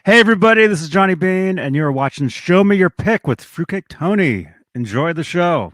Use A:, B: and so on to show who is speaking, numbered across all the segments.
A: Hey everybody, this is Johnny Bean, and you're watching Show Me Your Pick with Fruitcake Tony. Enjoy the show.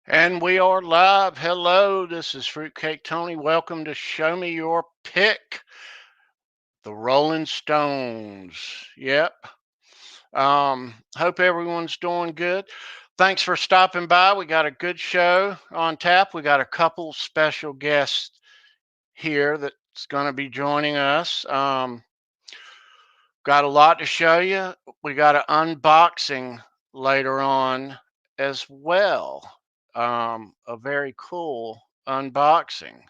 B: And we are live. Hello, this is Fruitcake Tony. Welcome to Show Me Your Pick, the Rolling Stones. Yep. Hope everyone's doing good. Thanks for stopping by. We got a good show on tap. We got a couple special guests here that's going to be joining us. Got a lot to show you. We got an unboxing later on as well. A very cool unboxing.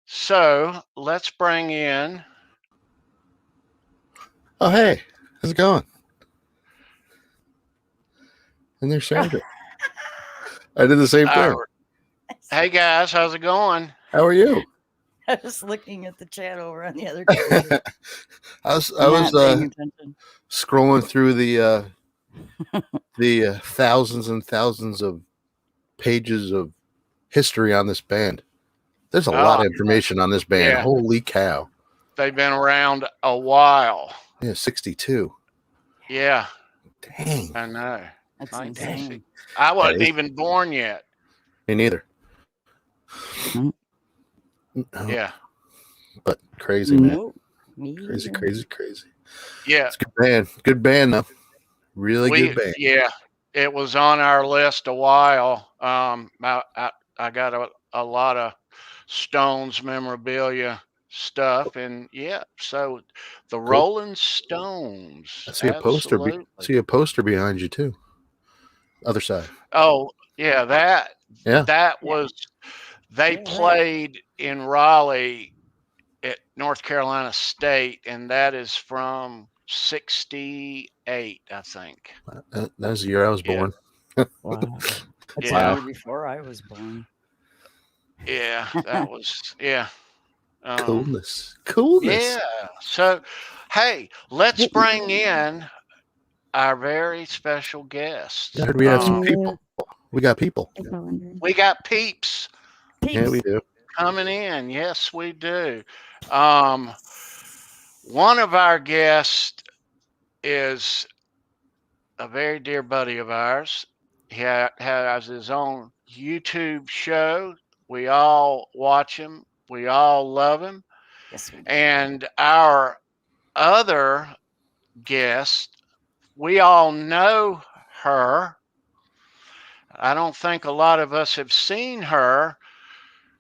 B: So let's bring in.
C: Oh, hey, how's it going? And there's Sandra. I did the same thing.
B: Hey guys, how's it going?
C: How are you?
D: I was looking at the chat over on the other computer.
C: I was scrolling through the thousands and thousands of pages of history on this band. There's a lot of information on this band.
B: Yeah.
C: Holy cow.
B: They've been around a while.
C: Yeah, 62.
B: Yeah.
C: Dang.
B: I know.
D: That's insane.
B: I wasn't even born yet.
C: Me neither.
D: Mm.
C: No.
B: Yeah.
C: But crazy, man.
D: Nope.
C: Crazy.
B: Yeah.
C: It's a good band. Good band, though. Really good band.
B: Yeah. It was on our list a while. I got a lot of Stones memorabilia stuff, and yeah, so the Rolling Stones.
C: I see a poster. See a poster behind you too. Other side.
B: Oh yeah, that was. They played in Raleigh at North Carolina State, and that is from '68, I think.
C: That was the year I was born.
D: Wow. That's the year before I was born.
B: Yeah, that was
C: coolness.
B: Yeah. So, hey, let's bring in our very special guest.
C: I heard we have some people. We got people.
B: We got peeps.
C: Yeah, we do.
B: Coming in. Yes, we do. One of our guests is a very dear buddy of ours. He has his own YouTube show. We all watch him. We all love him.
D: Yes, we do.
B: And our other guest, we all know her. I don't think a lot of us have seen her.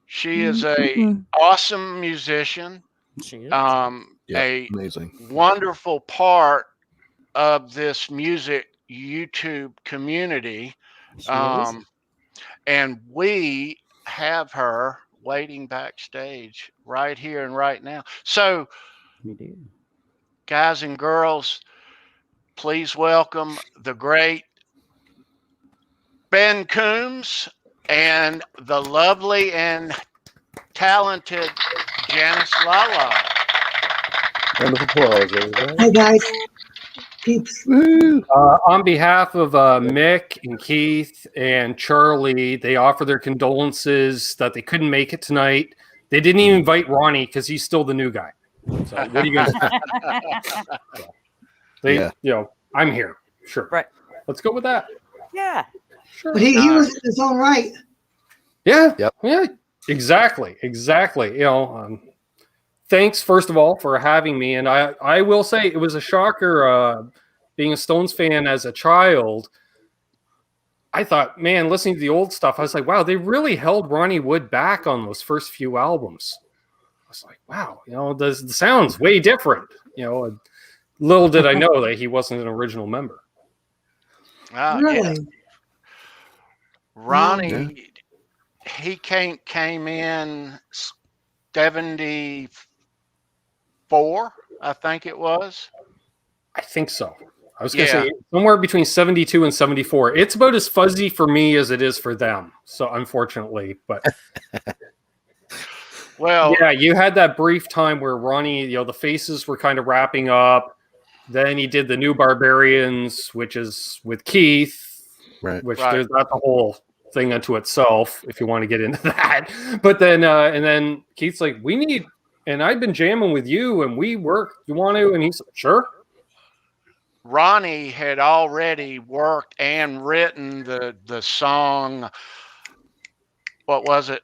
B: She is a awesome musician.
D: She is.
C: Amazing.
B: Wonderful part of this music YouTube community.
D: She is.
B: And we have her waiting backstage right here and right now. So,
D: We do.
B: guys and girls, please welcome the great Ben Coombs and the lovely and talented Janice Lalla.
C: Round of applause, everybody.
E: Hi guys, peeps.
F: On behalf of Mick and Keith and Charlie, they offer their condolences that they couldn't make it tonight. They didn't even invite Ronnie because he's still the new guy. So what are you going to do? I'm here. Sure.
D: Right.
F: Let's go with that.
D: Yeah.
F: Sure.
E: But he was in his own right.
F: Yeah.
C: Yep.
F: Yeah. Exactly. Thanks first of all for having me. And I will say it was a shocker being a Stones fan as a child. I thought, man, listening to the old stuff, I was like, wow, they really held Ronnie Wood back on those first few albums. I was like, wow, the sound's way different. Little did I know that he wasn't an original member.
E: Really?
B: Yeah. Ronnie, he came in 74, I think it was.
F: I think so. I was going to say somewhere between 72 and 74. It's about as fuzzy for me as it is for them. So unfortunately, but
B: well,
F: yeah, you had that brief time where Ronnie, the Faces were kind of wrapping up. Then he did the New Barbarians, which is with Keith,
C: Right.
F: which that's a whole thing unto itself if you want to get into that. But then, and then Keith's like, we need, and I've been jamming with you and we work. You want to? And he's like, sure.
B: Ronnie had already worked and written the song. What was it?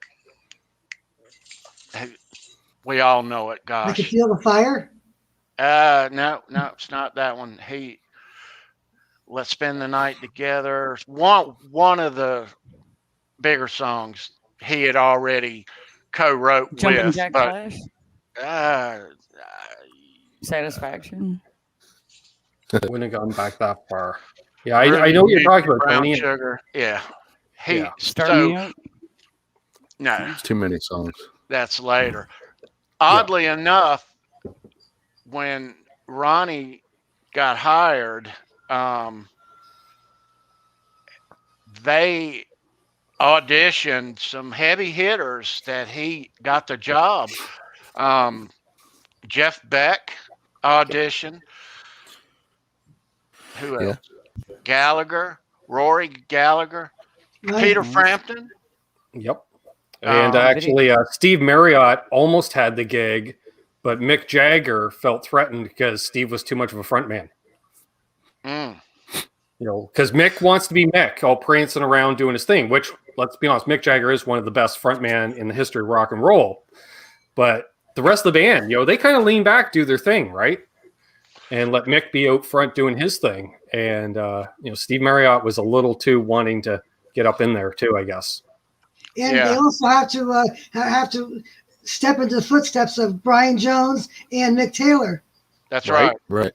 B: We all know it.
E: I
B: Gosh.
E: could feel the fire.
B: No, it's not that one. Let's Spend the Night Together. One of the bigger songs he had already co-wrote
D: Jumping
B: with.
D: Jack
B: But
D: Flash. Satisfaction.
F: Wouldn't have gone back that far. Yeah, I know what you're talking about,
B: Brown
F: Tony.
B: Sugar. Yeah.
D: Start me out.
B: No,
C: It's too many songs.
B: that's later. Oddly enough, when Ronnie got hired, they auditioned some heavy hitters that he got the job. Jeff Beck auditioned. Who else? Gallagher, Rory Gallagher,
E: Right.
B: Peter Frampton.
F: Yep. And actually, Steve Marriott almost had the gig, but Mick Jagger felt threatened because Steve was too much of a front man. Because Mick wants to be Mick, all prancing around doing his thing, which, let's be honest, Mick Jagger is one of the best front man in the history of rock and roll. But the rest of the band, they kind of lean back, do their thing, right? And let Mick be out front doing his thing. And, Steve Marriott was a little too wanting to get up in there too, I guess.
E: And they also have to step into the footsteps of Brian Jones and Mick Taylor.
B: That's right.
C: Right.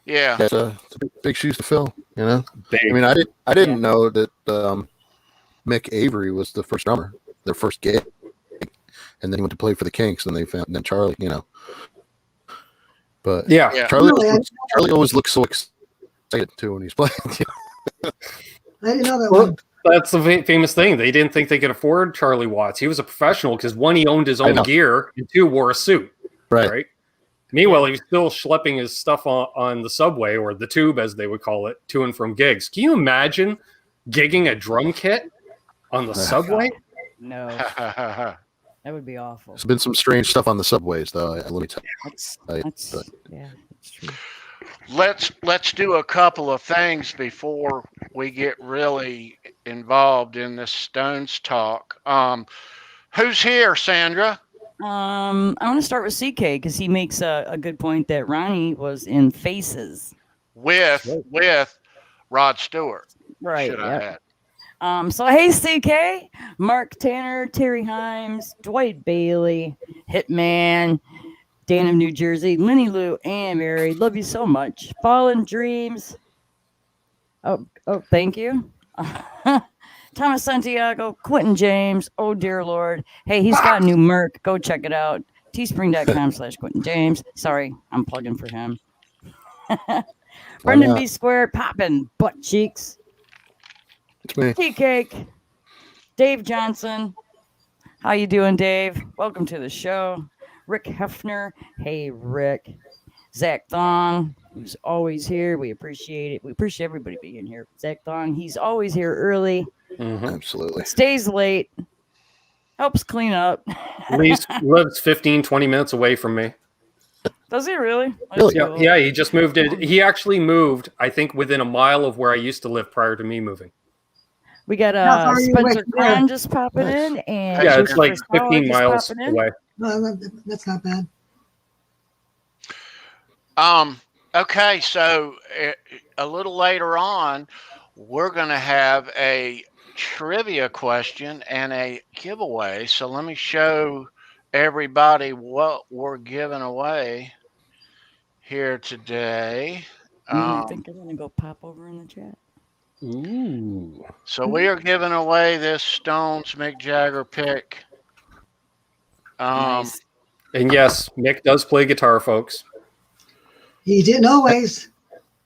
B: Yeah.
C: It's a big shoes to fill,
F: Big.
C: I mean, I didn't know that Mick Avery was the first drummer, their first gig, and then he went to play for the Kinks, and then Charlie, But Charlie always looks so excited too when he's playing.
E: I didn't know that one.
F: That's the famous thing. They didn't think they could afford Charlie Watts. He was a professional because one, he owned his own gear, and two, wore a suit. Right. Meanwhile, he was still schlepping his stuff on the subway, or the tube, as they would call it, to and from gigs. Can you imagine gigging a drum kit on the subway?
D: No. That would be awful.
C: There's been some strange stuff on the subways, though. Let me tell you.
D: That's true.
B: Let's do a couple of things before we get really involved in this Stones talk. Who's here, Sandra?
D: I want to start with CK because he makes a good point that Ronnie was in Faces
B: with Rod Stewart.
D: Right.
B: Should I add?
D: So hey, CK, Mark Tanner, Terry Himes, Dwight Bailey, Hitman, Dan of New Jersey, Lenny Lou, and Mary. Love you so much. Fallen Dreams. Oh, thank you. Thomas Santiago, Quentin James. Oh dear Lord. Hey, he's got a new merch. Go check it out. teespring.com/Quentin James. Sorry, I'm plugging for him. Brendan B. Squared, poppin' butt cheeks.
C: It's me.
D: Tea Cake. Dave Johnson. How you doing, Dave? Welcome to the show. Rick Hefner. Hey, Rick. Zach Thong, who's always here. We appreciate it. We appreciate everybody being here. Zach Thong, he's always here early.
F: Mm-hmm.
C: Absolutely.
D: Stays late. Helps clean up.
F: At least lives 15, 20 minutes away from me.
D: Does he really?
C: Really?
F: Yeah, yeah, he just moved in. He actually moved, I think, within a mile of where I used to live prior to me moving.
D: We got
E: How far are you away
D: Spencer
E: from there?
D: Kron just popping in, and
F: Yeah, it's
D: Christopher
F: like
D: Stoller
F: 15
D: just
F: miles
D: popping in.
F: away.
E: No, that's not bad.
B: Okay, so a little later on, we're going to have a trivia question and a giveaway. So let me show everybody what we're giving away here today.
D: I think I'm gonna go pop over in the chat.
F: Ooh.
B: So we are giving away this Stones Mick Jagger pick.
D: Nice.
F: And yes, Mick does play guitar, folks.
E: He didn't always.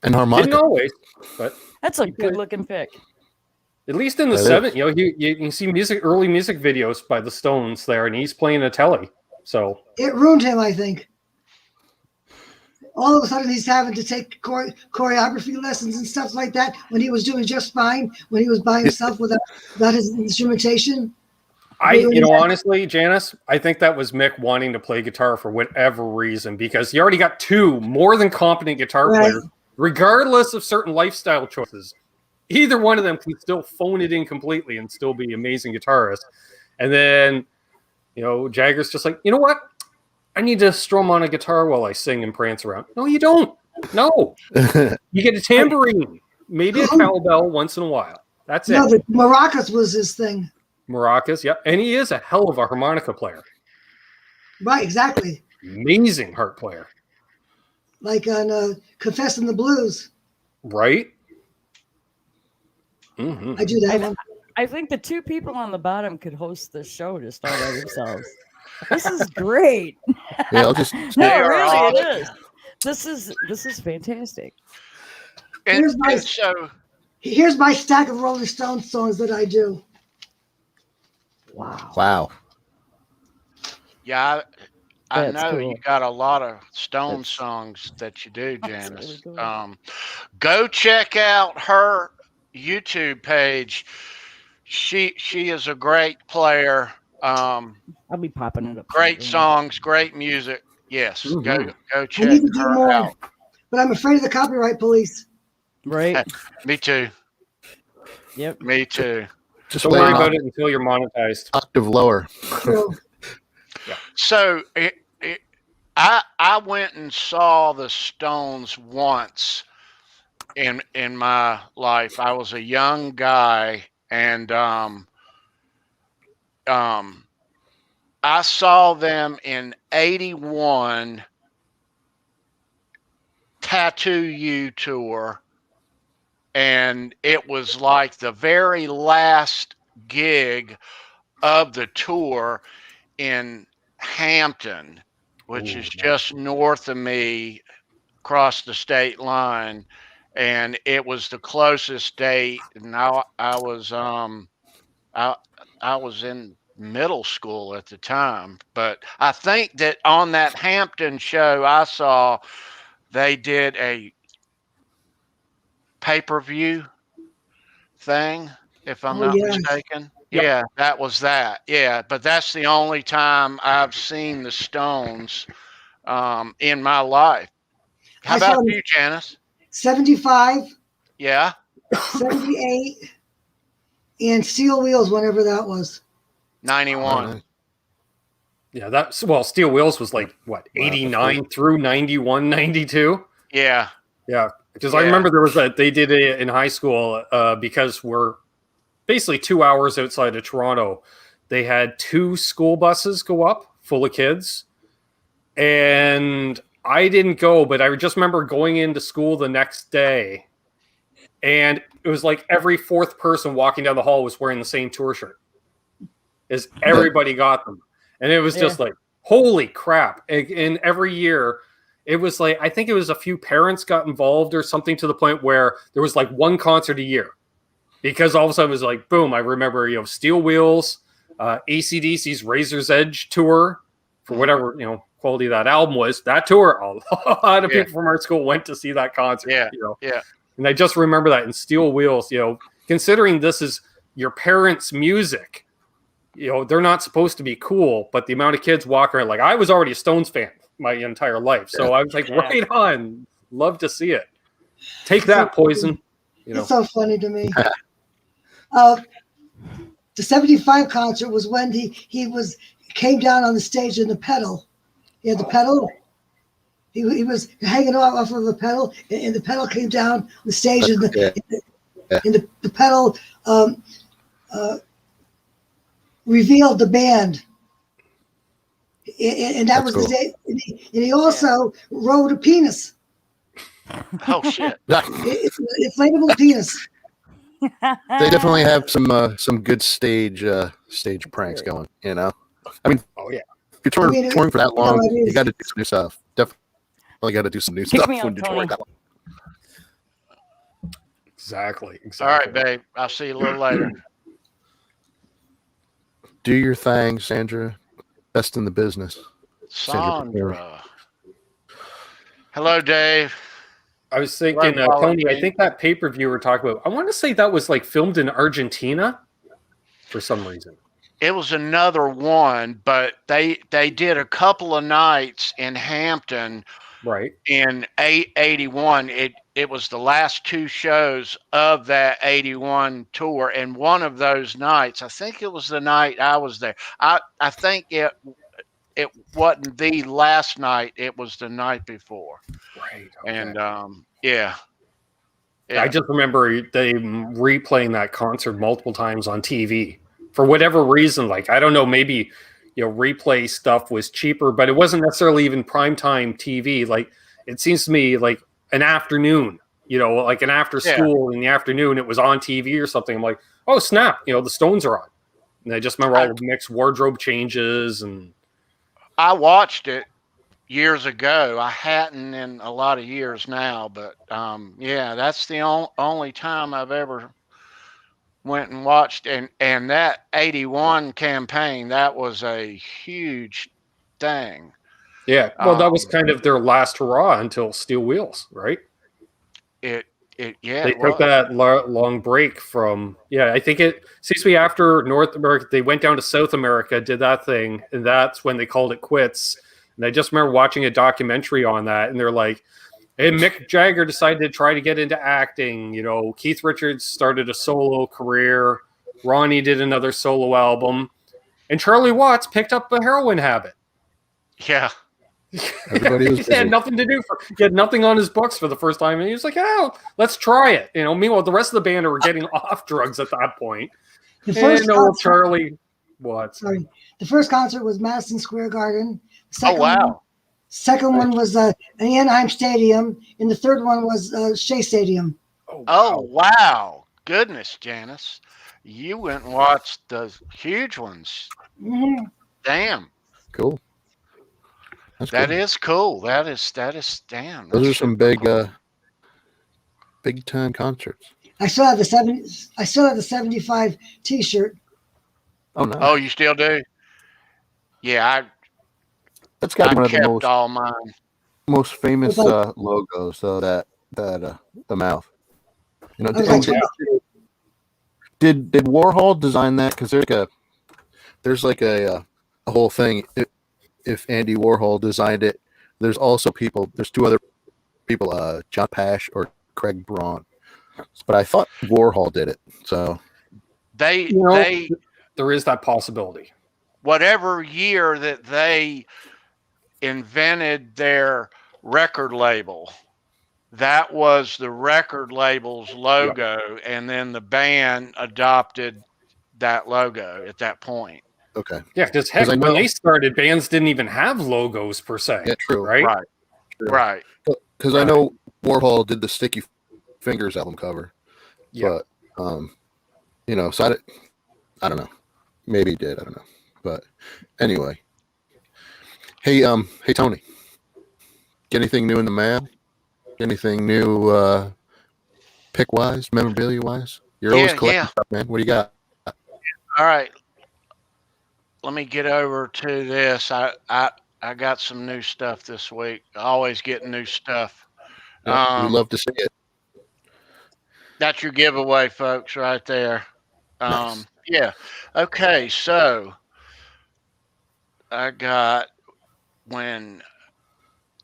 C: And harmonica.
F: Didn't always, but
D: That's a good looking pick.
F: at least in the
C: That is.
F: 70s, you can see early music videos by the Stones there, and he's playing a telly. So
E: It ruined him, I think. All of a sudden, he's having to take choreography lessons and stuff like that when he was doing just fine, when he was by himself without his instrumentation.
F: honestly, Janice, I think that was Mick wanting to play guitar for whatever reason, because he already got two more than competent guitar
E: Right.
F: players, regardless of certain lifestyle choices. Either one of them can still phone it in completely and still be amazing guitarists. And then, Jagger's just like, you know what? I need to strum on a guitar while I sing and prance around. No, you don't. No. You get a tambourine, maybe a cowbell once in a while. That's
E: No,
F: it.
E: the maracas was his thing.
F: Maracas, yeah. And he is a hell of a harmonica player.
E: Right, exactly.
F: Amazing harp player.
E: Like on Confessing the Blues.
F: Right? Mm-hmm.
E: I do that one.
D: I think the two people on the bottom could host this show just all by themselves. This is great.
C: Yeah, I'll just
D: No,
B: They are
D: really,
B: awesome.
D: it is. This is fantastic.
B: And
E: Here's
B: so
E: Here's my stack of Rolling Stones songs that I do.
D: Wow.
C: wow.
B: yeah, I
D: That's
B: know
D: cool.
B: you got a lot of Stone
D: That's-
B: songs that you do,
D: That's
B: Janice.
D: really cool.
B: Go check out her YouTube page. She is a great player.
D: I'll be popping it up.
B: Great
D: soon.
B: songs, great music. Yes, go
F: Mhm.
B: go
E: I
B: check
E: need to do
B: her
E: more,
B: out.
E: but I'm afraid of the copyright police.
D: Right?
B: Me too.
D: Yep.
B: Me too.
C: Just
F: Don't
C: play
F: worry
C: an
F: about it until you're monetized.
C: octave lower.
E: So
B: So I went and saw the Stones once in my life. I was a young guy, and I saw them in '81 Tattoo You tour, and it was like the very last gig of the tour in Hampton, which
F: Ooh,
B: is
F: nice.
B: just north of me, across the state line, and it was the closest date. And I was in middle school at the time, but I think that on that Hampton show I saw, they did a pay-per-view thing, if I'm
E: Oh,
B: not
E: yes.
B: mistaken.
F: Yep.
B: Yeah, that was that. Yeah, but that's the only time I've seen the Stones in my life. How
E: I saw
B: about
E: them-
B: you, Janice?
E: 75,
B: Yeah.
E: 78, and Steel Wheels, whenever that was.
B: 91.
F: Yeah, Steel Wheels was like, what, 89 through 91, 92?
B: Yeah.
F: Yeah, because I
B: Yeah.
F: remember there was they did it in high school because we're basically 2 hours outside of Toronto. They had 2 school buses go up full of kids, and I didn't go, but I just remember going into school the next day, and it was like every 4th person walking down the hall was wearing the same tour shirt, as everybody got them, and it was just like, holy crap! And every year. It was like, I think it was a few parents got involved or something, to the point where there was like 1 concert a year, because all of a sudden it was like, boom, I remember, Steel Wheels, AC/DC's Razor's Edge tour, for whatever, quality that album was, that tour, a lot of people from our school went to see that concert.
B: Yeah. Yeah.
F: And I just remember that. And Steel Wheels, considering this is your parents' music, they're not supposed to be cool, but the amount of kids walking around, like, I was already a Stones fan my entire life. So I was like,
D: Yeah.
F: right on. Love to see it. Take that, Poison. You know.
E: It's so funny to me. The 75 concert was when he came down on the stage in the pedal. He had the pedal. He was hanging off of the pedal, and the pedal came down the stage, and the pedal revealed the band. And that was
C: That's
E: the day. And he also rode a penis.
B: Oh shit!
E: Inflatable penis.
C: They definitely have some good stage pranks going. You know, I mean,
F: Oh yeah.
C: if you're touring for that long,
E: it is.
C: you got to do some new stuff. Definitely got to do some new
D: Kick
C: stuff
D: me out,
C: when you're touring
D: Tony.
C: that long.
F: Exactly.
B: All right, babe. I'll see you a little later.
C: Do your thing, Sandra. Best in the business.
B: Sandra. Hello, Dave.
F: I was thinking,
B: Hello,
F: Tony, I
B: Dave.
F: think that pay-per-view we're talking about, I want to say that was like filmed in Argentina for some reason.
B: It was another one, but they did a couple of nights in Hampton
F: Right.
B: in 81. It was the last two shows of that 81 tour, and one of those nights, I think it was the night I was there. I think it wasn't the last night, it was the night before.
F: Right.
B: And yeah.
F: I just remember they replaying that concert multiple times on TV for whatever reason. Like, I don't know, maybe, replay stuff was cheaper, but it wasn't necessarily even primetime TV. Like, it seems to me like an afternoon, like an after school in the afternoon, it was on TV or something. I'm like, oh, snap, the Stones are on. And I just remember all the Mick's wardrobe changes. And
B: I watched it years ago. I hadn't in a lot of years now, but yeah, that's the only time I've ever went and watched. And that 81 campaign, that was a huge thing.
F: yeah, well, that was kind of their last hurrah until Steel Wheels, right?
B: They
F: They took that long break from, I think it seems to be after North America, they went down to South America, did that thing, and that's when they called it quits. And I just remember watching a documentary on that, and they're like, hey, Mick Jagger decided to try to get into acting. Keith Richards started a solo career. Ronnie did another solo album. And Charlie Watts picked up a heroin habit.
B: Yeah.
C: Everybody was
F: He had
C: busy.
F: nothing to do. He had nothing on his books for the first time. And he was like, oh, let's try it. Meanwhile, the rest of the band were getting off drugs at that point.
E: The first concert,
F: Charlie Watts.
E: sorry, the first concert was Madison Square Garden.
B: Oh, wow.
E: Second one was Anaheim Stadium, and the third one was Shea Stadium.
B: Oh, wow. Goodness, Janice. You went and watched the huge ones.
E: Mm-hmm.
B: Damn.
C: Cool.
B: That is cool. That is damn.
C: Those are some big time concerts.
E: I still have the 75 T-shirt.
C: Oh no.
B: Oh, you still do? Yeah,
C: That's got
B: I
C: one of the
B: kept all mine.
C: most famous logos. So that the mouth. Did Warhol design that? Because there's like a whole thing. If Andy Warhol designed it, there's also there's two other people, John Pash or Craig Braun. But I thought Warhol did it. So
B: They
F: there is that possibility.
B: Whatever year that they invented their record label, that was the record label's logo, and then the band adopted that logo at that point.
C: okay.
F: Yeah, because heck, when they started, bands didn't even have logos per se.
C: Yeah, true.
F: Right?
B: Right.
C: Because I know Warhol did the Sticky Fingers album cover.
F: Yeah.
C: But so I don't know. Maybe he did. I don't know. But anyway. Hey Tony. Get anything new in the mail? Anything new pick wise, memorabilia wise? You're always collecting stuff, man. What do you got?
B: All right. Let me get over to this. I got some new stuff this week. Always getting new stuff.
C: Yeah, we love to see it.
B: That's your giveaway, folks, right there.
C: Nice.
B: Yeah. Okay, so I got when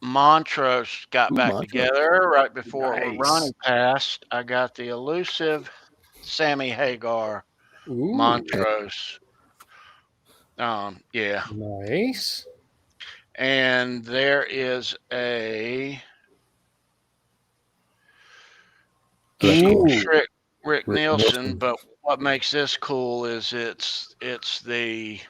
B: Montrose got back
C: Montrose.
B: together right before
F: Nice.
B: Ronnie passed. I got the elusive Sammy Hagar
F: Ooh,
B: Montrose. Yeah.
F: nice.
B: And there is a
C: That's cool.
F: Ooh,
B: Rick
C: Rick
B: Nielsen,
C: Nielsen.
B: but what makes this cool is it's the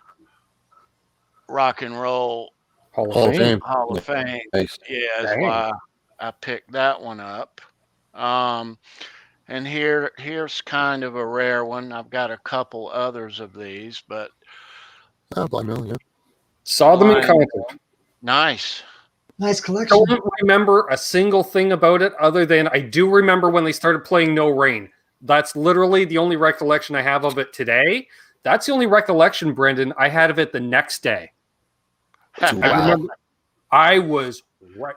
B: Rock and Roll
F: Hall
C: Hall
F: of
C: of
F: Fame.
C: Fame.
B: Hall of Fame.
C: Nice.
B: Yeah, that's
F: Dang.
B: why I picked that one up. And here's kind of a rare one. I've got a couple others of these, but
C: Oh, Blind Melon, yeah.
F: Saw them in
B: Blind-
F: concert.
B: nice.
E: Nice collection.
F: Don't remember a single thing about it other than I do remember when they started playing No Rain. That's literally the only recollection I have of it today. That's the only recollection, Brendan, I had of it the next day. I
C: Wow.
F: remember I was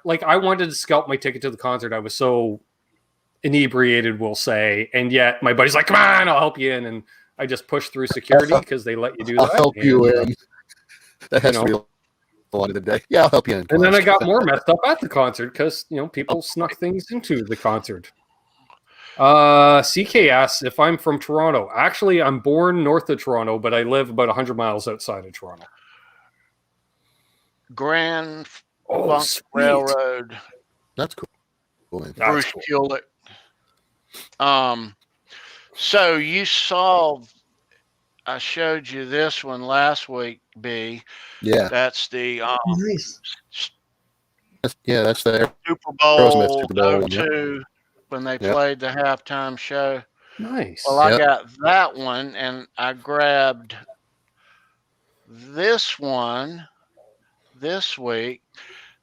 F: like, I wanted to scalp my ticket to the concert. I was so inebriated, we'll say. And yet my buddy's like, come on, I'll help you in. And I just pushed through security because they let you do that.
C: I'll help you in. That has
F: you
C: to be the line of the day. Yeah, I'll help you in.
F: And then I got more messed up at the concert because, people snuck things into the concert. CK asks if I'm from Toronto. Actually, I'm born north of Toronto, but I live about 100 miles outside of Toronto.
B: Grand
F: Oh,
B: Funk
F: sweet.
B: Railroad.
C: That's cool. Cool, man.
F: That's
B: Bruce
F: cool.
B: Hewlett. So you saw, I showed you this one last week, B.
C: Yeah.
B: That's the
E: Nice.
C: That's the
B: Super
C: Aerosmith
B: Bowl
C: Super Bowl one, yep.
B: 02 when they
C: Yep.
B: played the halftime show.
F: Nice.
B: Well, I
C: Yep.
B: got that one, and I grabbed this one this week.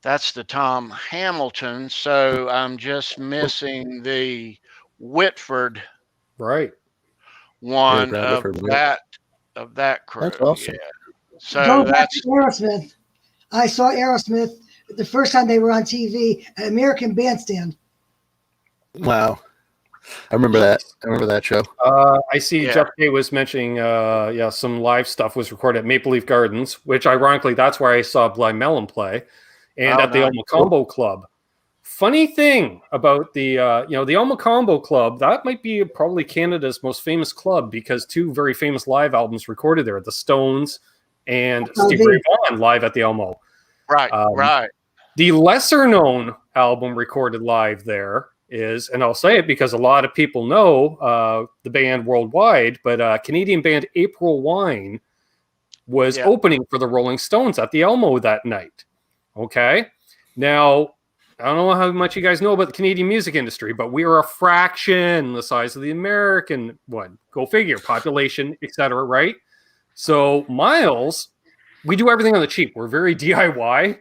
B: That's the Tom Hamilton. So I'm just missing the Whitford
F: Right.
B: one
C: Brad
B: of
C: Whitford, yeah.
B: that crew.
C: That's awesome.
B: Yeah. So
E: Go back
B: that's
E: to Aerosmith. I saw Aerosmith the first time they were on TV at American Bandstand.
C: Wow. I remember that. I remember that show.
F: I see
B: Yeah.
F: Jeff K was mentioning, some live stuff was recorded at Maple Leaf Gardens, which ironically, that's where I saw Blind Melon play, and
B: Oh,
F: at the
B: nice.
F: Elmo Combo Club. Funny thing about the Elmo Combo Club, that might be probably Canada's most famous club because two very famous live albums recorded there, the Stones and
E: Oh,
F: Stevie Ray Vaughan live at the Elmo.
B: right, right.
F: The lesser known album recorded live there is, and I'll say it because a lot of people know the band worldwide, but Canadian band April Wine was
B: Yeah.
F: opening for the Rolling Stones at the Elmo that night. Okay. Now, I don't know how much you guys know about the Canadian music industry, but we are a fraction the size of the American one. Go figure, population, etc. Right? So Miles, we do everything on the cheap. We're very DIY.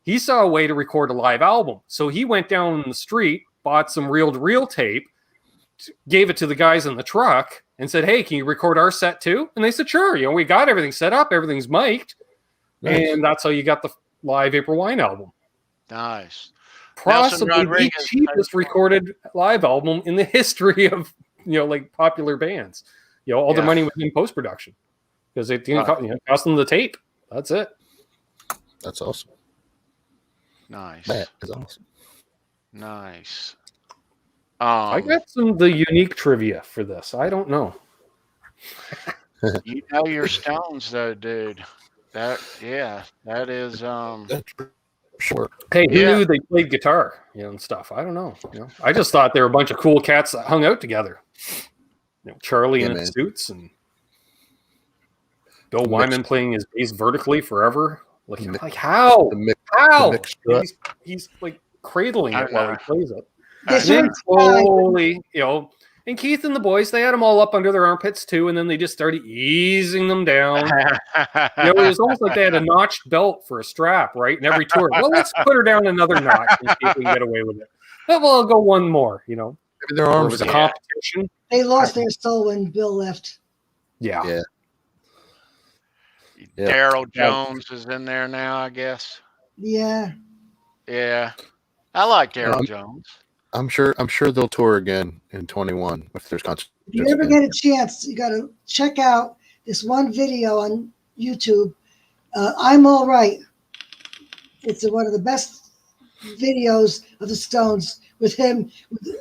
F: He saw a way to record a live album. So he went down the street, bought some reel-to-reel tape, gave it to the guys in the truck, and said, hey, can you record our set too? And they said, sure. We got everything set up. Everything's mic'd.
C: Nice.
F: And that's how you got the live April Wine album.
B: Nice.
F: Possibly the
B: Rodriguez.
F: cheapest recorded live album in the history of, popular bands. All their
B: Yeah.
F: money was in post-production because it didn't cost them the tape. That's it.
C: That's awesome.
B: Nice.
C: That is awesome.
B: Nice.
F: I got the unique trivia for this. I don't know.
B: You know your Stones though, dude. That is
C: That's for sure.
F: Hey, who
B: Yeah.
F: knew they played guitar, and stuff? I don't know. I just thought they were a bunch of cool cats that hung out together. Charlie
C: Yeah,
F: in
C: man.
F: his suits and Bill Wyman playing his bass vertically forever. Like how? How?
C: Mick strut.
F: He's like cradling
B: I
F: it while he
B: know.
F: plays it.
E: They
F: And then
E: started
F: slowly, and Keith and the boys, they had them all up under their armpits too, and then they just started easing them down. It was almost like they had a notched belt for a strap, right? In every tour. Well, let's put her down another notch and see if we can get away with it. Well, I'll go one more,
C: Their
F: Or it
C: arms
F: was a
B: Yeah.
F: competition.
E: They lost their soul when Bill left.
F: Yeah.
C: Yeah. Yeah.
B: Daryl Jones is in there now, I guess.
E: Yeah.
B: Yeah. I like Daryl
C: Um,
B: Jones.
C: I'm sure they'll tour again in 21 if there's concerts.
E: If you ever get a chance, you got to check out this one video on YouTube. I'm All Right. It's one of the best videos of the Stones with him, with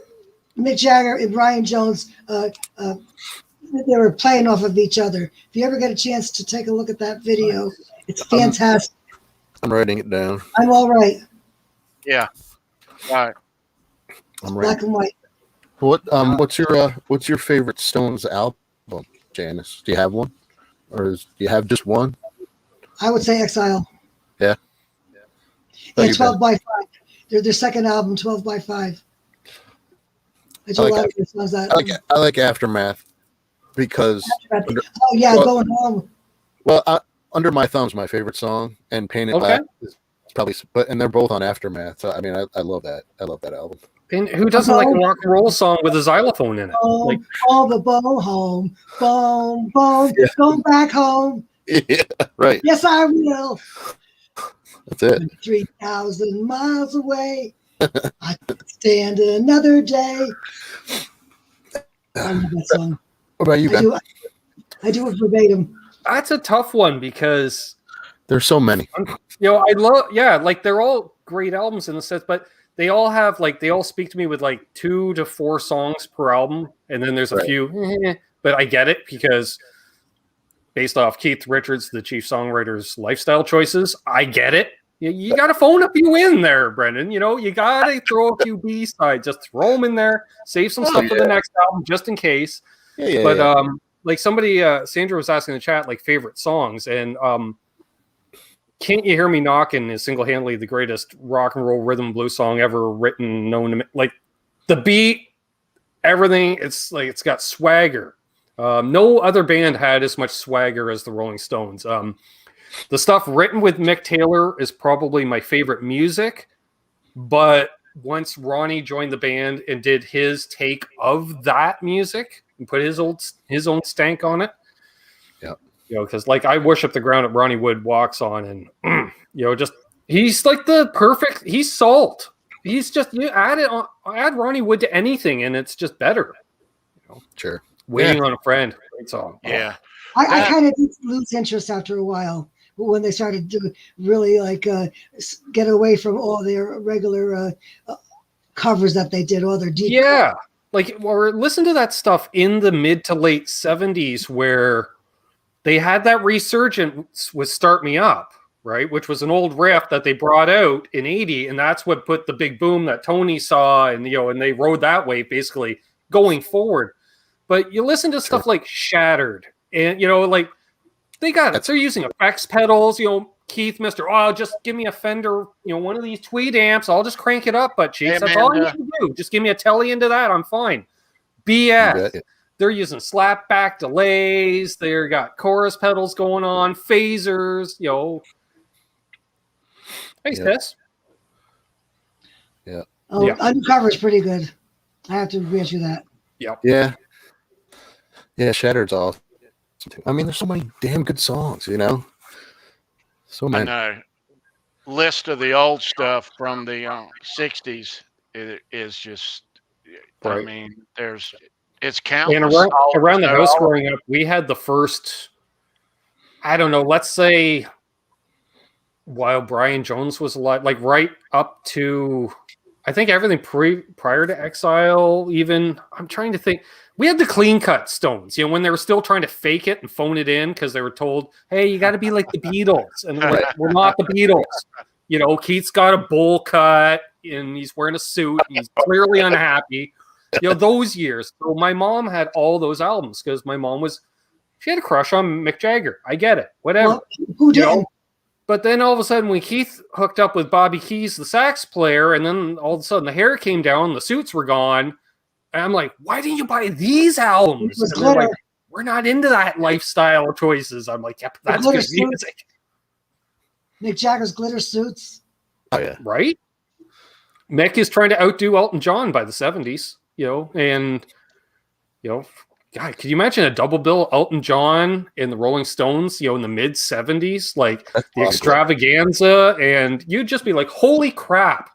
E: Mick Jagger and Brian Jones. They were playing off of each other. If you ever get a chance to take a look at that video, it's fantastic.
C: I'm writing it down.
E: I'm all right.
B: Yeah. Right.
C: I'm
E: Black
C: writing.
E: and white.
C: What's your favorite Stones album, Janice? Do you have one, or do you have just one?
E: I would say Exile.
C: Yeah.
E: Yeah, 12 by 5. Their second album, 12 by 5. I do a lot of their songs that.
C: I like Aftermath because.
E: Going home.
C: Well, Under My Thumb's my favorite song, and Painted Black is probably, and they're both on Aftermath. So I mean, I love that. I love that album.
F: And who doesn't like a rock and roll song with a xylophone in it?
E: Like, the bone home, bone, go back home.
C: Yeah, right.
E: Yes, I will.
C: That's it.
E: 3,000 miles away. I could stand another day. I love that song.
C: What about you, Ben?
E: I do it verbatim.
F: That's a tough one because
C: there's so many.
F: I love, like they're all great albums in the sense, but they all have they all speak to me with 2 to 4 songs per album, and then there's a few, but I get it because based off Keith Richards, the chief songwriter's lifestyle choices, I get it. You got to phone up you in there, Brendan. You got to throw a few B-sides, just throw them in there, save some stuff for the next album just in case. But somebody, Sandra was asking in the chat, favorite songs, and Can't You Hear Me Knocking is single-handedly the greatest rock and roll rhythm and blues song ever written, known to me. The beat, everything, it's got swagger. No other band had as much swagger as the Rolling Stones. The stuff written with Mick Taylor is probably my favorite music, but once Ronnie joined the band and did his take of that music and put his own stank on it, because I worship the ground that Ronnie Wood walks on, and he's he's salt. He's just, you add Ronnie Wood to anything and it's just better.
C: Sure.
F: Waiting on a Friend, great song.
B: Yeah.
E: I kind of did lose interest after a while when they started to really get away from all their regular covers that they did, all their deep.
F: Yeah. Or listen to that stuff in the mid to late 70s where they had that resurgence with Start Me Up, right? Which was an old riff that they brought out in 80. And that's what put the big boom that Tony saw. And, and they rode that wave basically going forward. But you listen to stuff like Shattered and, they got it. They're using effects pedals, Keith, just give me a Fender, one of these Tweed amps. I'll just crank it up, but Chiefs, that's all I need to do. Just give me a telly into that. I'm fine. BS. They're using slapback delays. They've got chorus pedals going on, phasers, Thanks, Tess.
C: Yeah.
E: Undercover is pretty good. I have to grant you that.
F: Yep.
C: Yeah. Yeah, Shattered's awesome. I mean, there's so many damn good songs, So many.
B: I know. List of the old stuff from the 60s is just,
F: right.
B: I mean, it's countless.
F: And around the house growing up, we had the first, I don't know, let's say while Brian Jones was alive, right up to, I think everything prior to Exile, even, I'm trying to think. We had the clean cut Stones, when they were still trying to fake it and phone it in because they were told, hey, you got to be like the Beatles. And we're not the Beatles. Keith's got a bowl cut and he's wearing a suit. And he's clearly unhappy. Those years. So my mom had all those albums because my mom she had a crush on Mick Jagger. I get it. Whatever.
E: Well, who didn't?
F: But then all of a sudden when Keith hooked up with Bobby Keys, the sax player, and then all of a sudden the hair came down, the suits were gone. And I'm like, why didn't you buy these albums? And they're like, we're not into that lifestyle choices. I'm like, yep, that's good music.
E: Mick Jagger's glitter suits.
C: Oh, yeah.
F: Right? Mick is trying to outdo Elton John by the 70s, God, could you imagine a double bill Elton John and the Rolling Stones, in the mid 70s, the extravaganza, and you'd just be like, holy crap.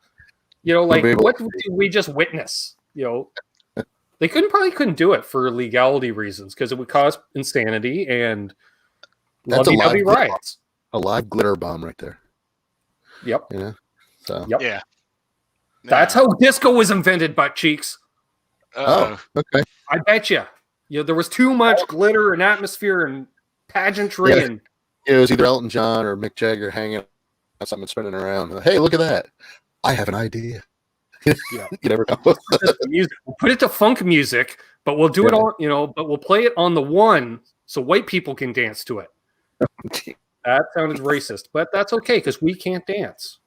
F: What did we just witness? They probably couldn't do it for legality reasons because it would cause insanity and lovey-dovey riots.
C: A live glitter bomb right there.
F: Yep.
C: So.
F: Yep.
B: Yeah.
F: That's how disco was invented, butt cheeks.
B: Uh-oh.
C: Oh, okay.
F: I bet you. There was too much glitter and atmosphere and pageantry
C: Yeah.
F: and
C: It was either Elton John or Mick Jagger hanging on something spinning around. Hey, look at that! I have an idea.
F: Yeah.
C: You never know.
F: We'll put it to funk music, but we'll do it on, but we'll play it on the one so white people can dance to it. That sounded racist, but that's okay because we can't dance.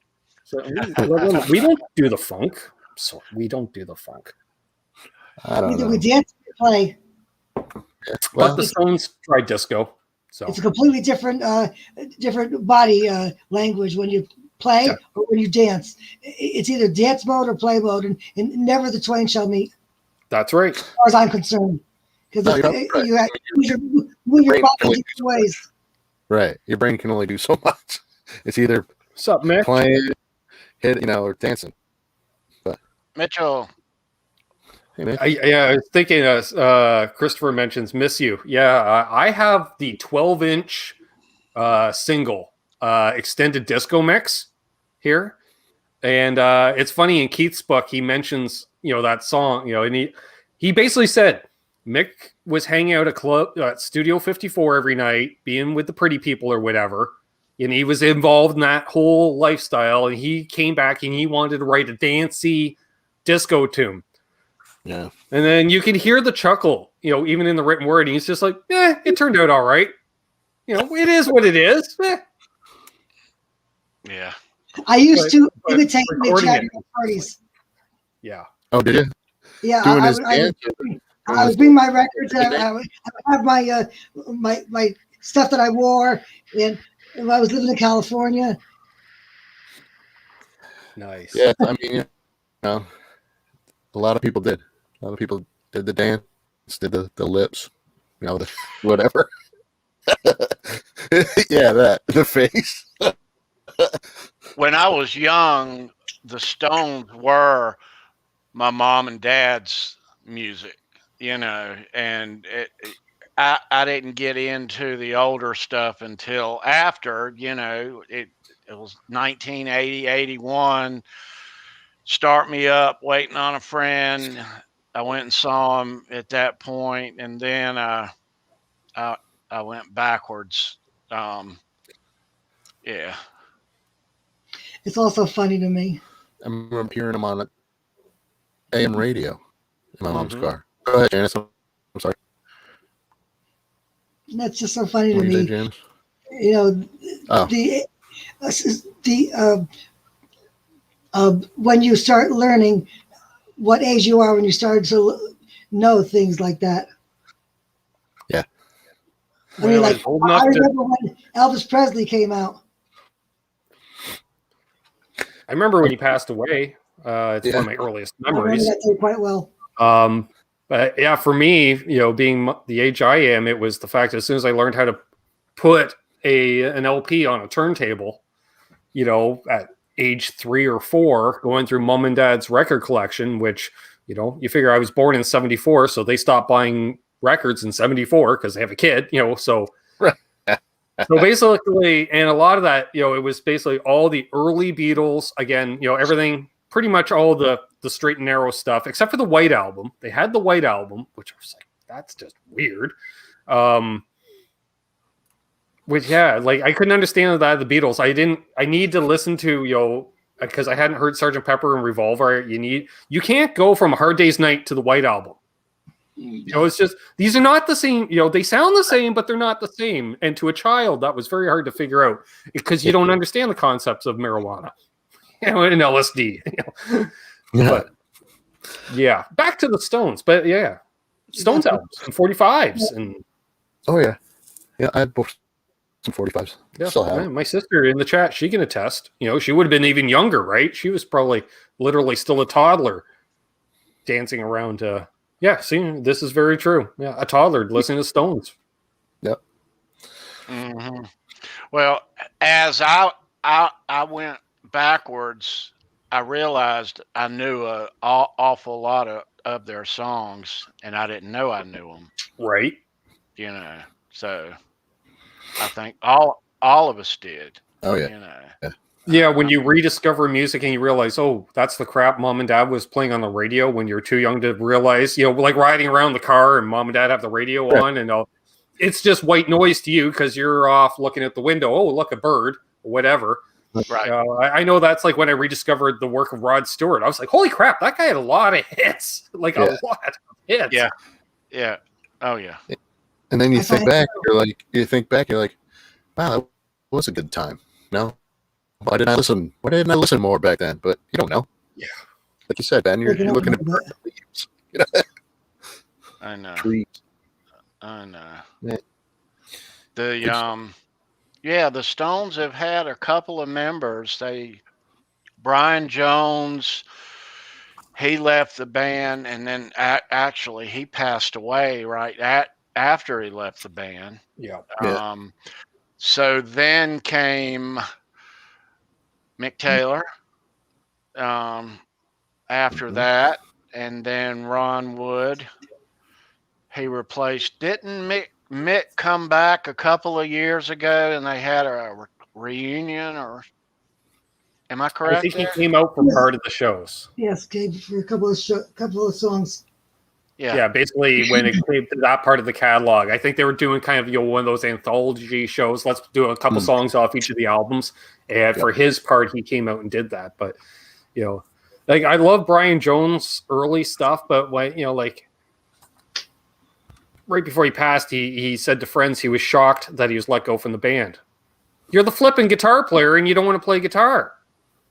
F: So we don't do the funk. So we don't do the funk.
C: I don't know.
E: We dance or play.
F: But the Stones tried disco. So
E: It's a completely different body language when you play or when you dance. It's either dance mode or play mode, and never the twain shall meet.
F: That's right.
E: As far as I'm concerned, because you have move your body different ways.
C: Right. Your brain can only do so much. It's either
F: What's up, Mick?
C: playing, or dancing.
B: Mitchell.
C: Hey, man.
F: I was thinking, Christopher mentions "Miss You." Yeah, I have the 12-inch single extended disco mix here, and it's funny in Keith's book he mentions that song, and he basically said Mick was hanging out at Studio 54 every night, being with the pretty people or whatever, and he was involved in that whole lifestyle, and he came back and he wanted to write a dancey disco tune.
C: Yeah.
F: And then you can hear the chuckle, even in the written word. And he's just like, it turned out all right. It is what it is.
B: Yeah.
E: I used to imitate Mick Jagger at parties.
F: Yeah.
C: Oh, did you?
E: Yeah,
C: Doing
E: I
C: his
E: would
C: dance?
E: bring my records. And I would have my stuff that I wore, and I was living in California.
F: Nice.
C: Yeah. I mean, a lot of people did. A lot of people did the dance, did the lips, whatever. Yeah, the face.
B: When I was young, the Stones were my mom and dad's music, and I didn't get into the older stuff until after, it was 1980, 81. Start Me Up, Waiting on a Friend. I went and saw him at that point, and then I went backwards. Yeah.
E: It's also funny to me.
C: I remember hearing them on AM radio in my mom's car. Go ahead, Janice. I'm sorry.
E: That's just so funny to
C: What you
E: me.
C: did, Janice?
E: When you start learning what age you are when you start to know things like that.
C: Yeah.
E: I mean, like, I remember when Elvis Presley came out.
F: I remember when he passed away. It's one of my earliest memories.
E: I remember that quite well.
F: But yeah, for me, being the age I am, it was the fact that as soon as I learned how to put an LP on a turntable, at age 3 or 4, going through mom and dad's record collection, which, you figure I was born in 74, so they stopped buying records in 74 because they have a kid, so. So basically, and a lot of that, it was basically all the early Beatles, again, everything, pretty much all the straight and narrow stuff, except for the White Album. They had the White Album, which I was like, that's just weird. Which, yeah, like I couldn't understand that the Beatles. I need to listen to, because I hadn't heard Sgt. Pepper and Revolver. You can't go from A Hard Day's Night to the White Album. It's just, these are not the same, they sound the same, but they're not the same. And to a child, that was very hard to figure out because you don't understand the concepts of marijuana, and LSD. But yeah, back to the Stones. But yeah, Stones albums and 45s. And
C: oh, yeah. Yeah, I had both some 45s.
F: yeah,
C: Still have.
F: my sister in the chat, she can attest. She would have been even younger, right? She was probably literally still a toddler dancing around. Yeah, see, this is very true. Yeah, a toddler listening to Stones.
C: Yep.
B: Mm-hmm. Well, as I went backwards, I realized I knew an awful lot of their songs, and I didn't know I knew them.
F: Right.
B: So I think all of us did.
C: Oh, yeah.
F: Yeah, when you rediscover music and you realize, oh, that's the crap mom and dad was playing on the radio when you're too young to realize, like riding around the car and mom and dad have the radio on, and it's just white noise to you because you're off looking at the window. Oh, look, a bird, or whatever.
B: Right.
F: I know that's like when I rediscovered the work of Rod Stewart. I was like, holy crap, that guy had a lot of hits, a lot of hits.
B: Yeah. Oh yeah.
C: And then you think back, you're like, wow, that was a good time. No, why didn't I listen more back then? But you don't know.
F: Yeah.
C: Like you said, Ben, you're looking at leaves.
B: I know.
C: Trees.
B: I know.
C: Yeah.
B: The Stones have had a couple of members. Brian Jones, he left the band, and then actually he passed away after he left the band.
F: Yeah.
B: So then came Mick Taylor after that, and then Ron Wood. He replaced. Didn't Mick come back a couple of years ago, and they had a reunion? Or am I correct?
F: I think he came out for part of the shows.
E: Yes, Gabe, for a couple of songs.
F: Yeah, basically when it came to that part of the catalog, I think they were doing kind of one of those anthology shows. Let's do a couple songs off each of the albums, and for his part, he came out and did that. But like I love Brian Jones' early stuff, but when right before he passed, he said to friends he was shocked that he was let go from the band. You're the flipping guitar player, and you don't want to play guitar.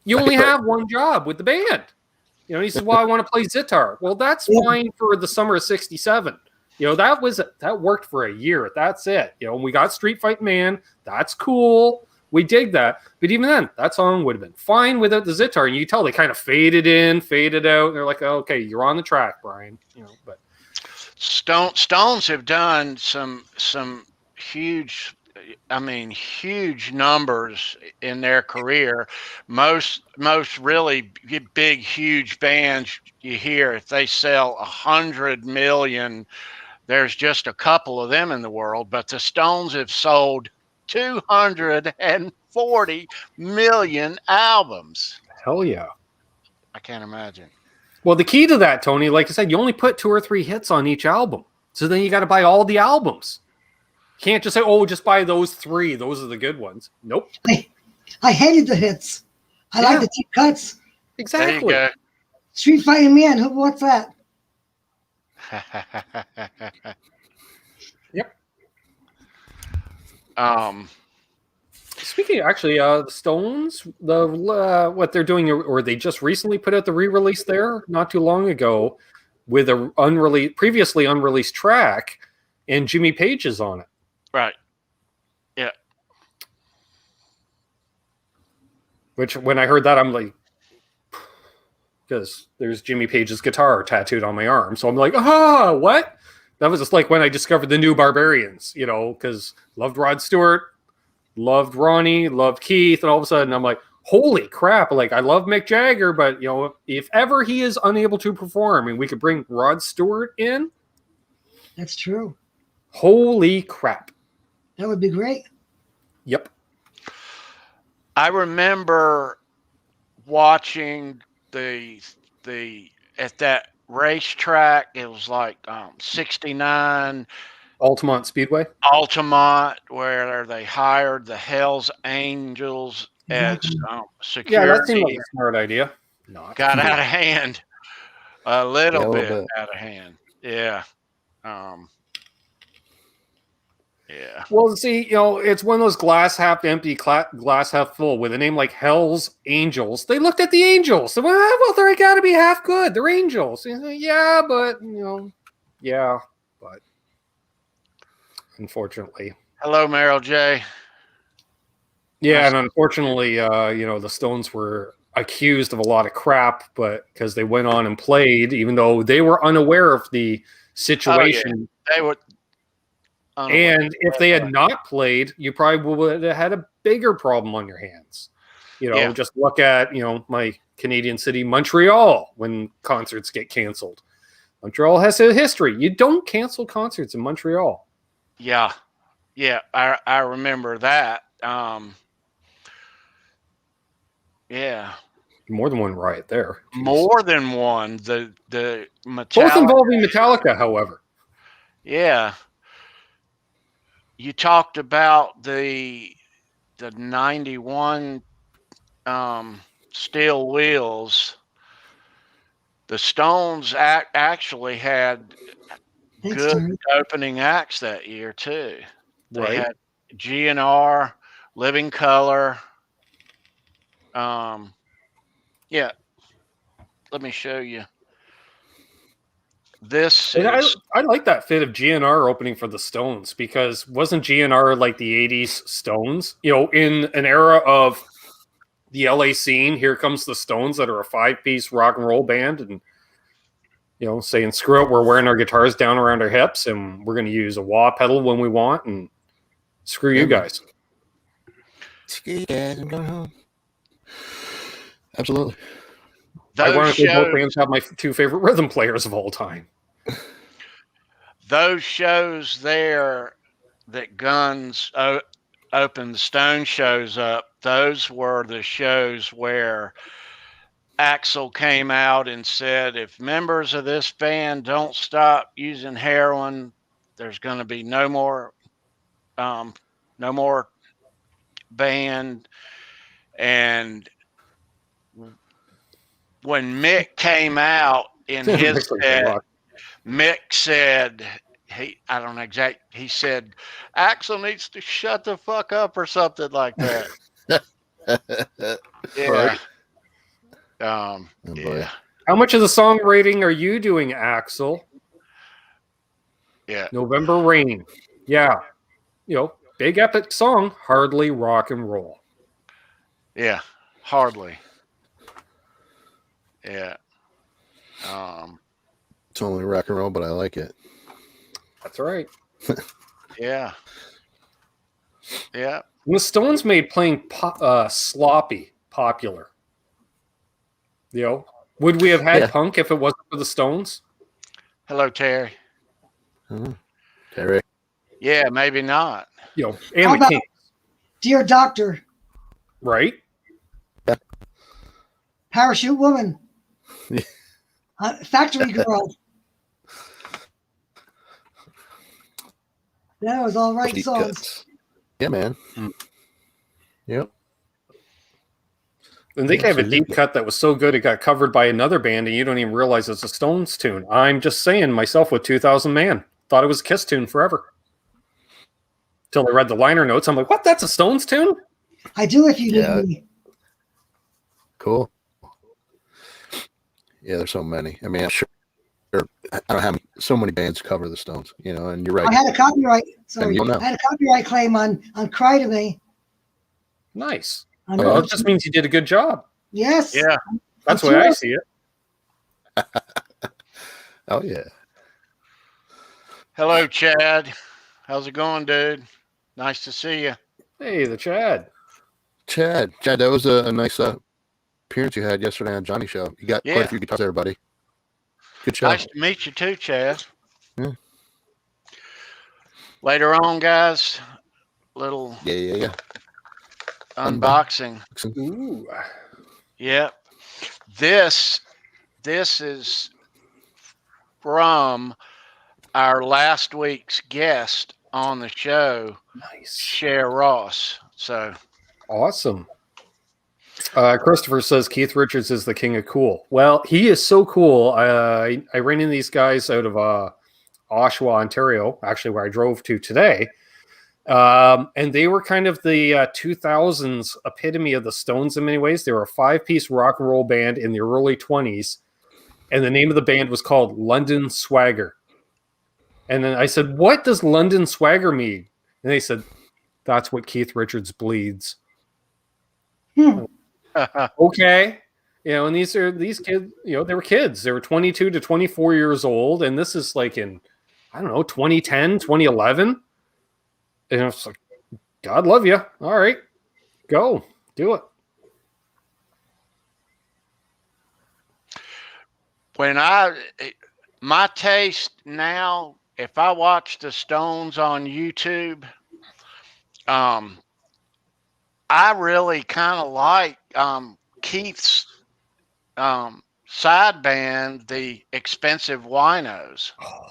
F: You only have one job with the band. He said, well, I want to play Zitar. Well, that's fine for the summer of '67. That worked for a year. That's it. We got Street Fight Man. That's cool. We dig that. But even then, that song would have been fine without the Zitar. And you tell they kind of faded in, faded out. And they're like, oh, okay, you're on the track, Brian. But
B: Stones have done some huge numbers in their career. Most really big, huge bands you hear, if they sell 100 million, there's just a couple of them in the world. But the Stones have sold 240 million albums.
F: Hell yeah.
B: I can't imagine.
F: Well, the key to that, Tony, like I said, you only put 2 or 3 hits on each album. So then you got to buy all the albums. Can't just say, oh, just buy those 3. Those are the good ones. Nope.
E: I hated the hits. I like the deep cuts.
F: Exactly.
B: There you
E: Street Fighting Man. Who wants that?
F: Yep.
B: Speaking
F: of, actually, the Stones, what they're doing, or they just recently put out the re-release there not too long ago with a previously unreleased track, and Jimmy Page is on it.
B: Right. Yeah.
F: Which, when I heard that, I'm like, because there's Jimmy Page's guitar tattooed on my arm. So I'm like, what? That was just like when I discovered the New Barbarians, because loved Rod Stewart, loved Ronnie, loved Keith, and all of a sudden I'm like, holy crap. Like, I love Mick Jagger, but, if ever he is unable to perform and we could bring Rod Stewart in.
E: That's true.
F: Holy crap.
E: That would be great.
F: Yep.
B: I remember watching the at that racetrack. It was like 69
F: Altamont Speedway.
B: Where they hired the Hells Angels as security.
F: Yeah, that seemed like a smart idea.
B: Got out of hand. A little bit out of hand. Yeah. Yeah.
F: Well, see, it's one of those glass half empty, glass half full. With a name like Hell's Angels, they looked at the Angels. So, well, they're got to be half good. They're angels. Yeah, but unfortunately.
B: Hello, Meryl J.
F: Yeah, and unfortunately, the Stones were accused of a lot of crap, but because they went on and played, even though they were unaware of the situation.
B: Oh, yeah. They were.
F: And if they had not played, you probably would have had a bigger problem on your hands. Just look at, my Canadian city, Montreal, when concerts get canceled. Montreal has a history. You don't cancel concerts in Montreal.
B: Yeah. Yeah, I remember that. Yeah.
F: More than one riot there. Jeez.
B: More than one. The
F: Both
B: Metallica.
F: involving Metallica, however.
B: Yeah. You talked about the 91 steel wheels. The Stones actually had
E: Thanks,
B: good
E: Terry.
B: opening acts that year too. They
F: Right.
B: had GNR, Living Color. Yeah. Let me show you. This
F: And
B: is
F: I like that fit of GNR opening for the Stones, because wasn't GNR like the 80s Stones? You know, in an era of the LA scene, here comes the Stones that are a 5-piece rock and roll band, and you know, saying screw it, we're wearing our guitars down around our hips and we're going to use a wah pedal when we want, and screw you guys.
C: Screw you guys, I'm going home. Absolutely.
B: those
F: Ironically, both
B: shows.
F: bands have my 2 favorite rhythm players of all time.
B: Those shows there that Guns opened the Stone shows up. Those were the shows where Axl came out and said, if members of this band don't stop using heroin, there's going to be no more band. And when Mick came out in his set, Mick said, I don't know exactly, he said, Axl needs to shut the fuck up or something like that. Yeah.
F: Right.
C: Oh, boy.
B: Yeah.
F: How much of the song rating are you doing, Axl?
B: Yeah.
F: November Rain. Yeah. You know, big epic song, hardly rock and roll.
B: Yeah. Hardly. Yeah.
C: It's only rock and roll, but I like it.
F: That's right.
B: Yeah. Yeah.
F: And the Stones made playing sloppy popular. You know, would we have had punk if it wasn't for the Stones?
B: Hello, Terry.
C: Terry.
B: Yeah, maybe not.
F: You know,
E: How
F: and the
E: about
F: Kings,
E: Dear Doctor,
F: right?
E: Parachute Woman,
C: Yeah.
E: Factory Girl. That was all right
C: Deep
E: songs.
C: cuts. Yeah, man. Yep.
F: And they have a
C: Absolutely.
F: deep cut that was so good it got covered by another band, and you don't even realize it's a Stones tune. I'm just saying, myself with 2000 Man thought it was a Kiss tune forever. Till I read the liner notes, I'm like, what? That's a Stones tune?
E: I do if you need me.
C: Cool. Yeah, there's so many. I mean, I'm sure. I don't have so many bands cover the Stones, you know, and you're right.
E: I had a copyright. Sorry,
C: you don't know.
E: I had a copyright claim on "Cry to Me."
F: Nice.
E: On
F: Well, it just means you did a good job.
E: Yes.
B: Yeah.
F: That's the way I see it.
C: Oh, yeah.
B: Hello, Chad. How's it going, dude? Nice to see you.
F: Hey, the Chad.
C: Chad, that was a nice appearance you had yesterday on Johnny's show. You got quite a few guitars there, buddy. Good show.
B: Nice to meet you too, Chad.
C: Yeah.
B: Later on, guys, little
C: Yeah.
B: unboxing.
F: Ooh.
B: Yep. This is from our last week's guest on the show,
F: Nice.
B: Cher Ross. So
F: Awesome. Christopher says Keith Richards is the king of cool. Well, he is so cool. I ran into these guys out of Oshawa, Ontario, actually where I drove to today. And they were kind of the 2000s epitome of the Stones in many ways. They were a 5-piece rock and roll band in the early 20s. And the name of the band was called London Swagger. And then I said, what does London Swagger mean? And they said, that's what Keith Richards bleeds. Okay. You know, and these kids, you know, they were kids. They were 22 to 24 years old. And this is like in, I don't know, 2010, 2011. And I was like, God love you. All right, go do it.
B: My taste now, if I watch the Stones on YouTube, I really kind of like Keith's side band, the Expensive Winos.
F: Oh,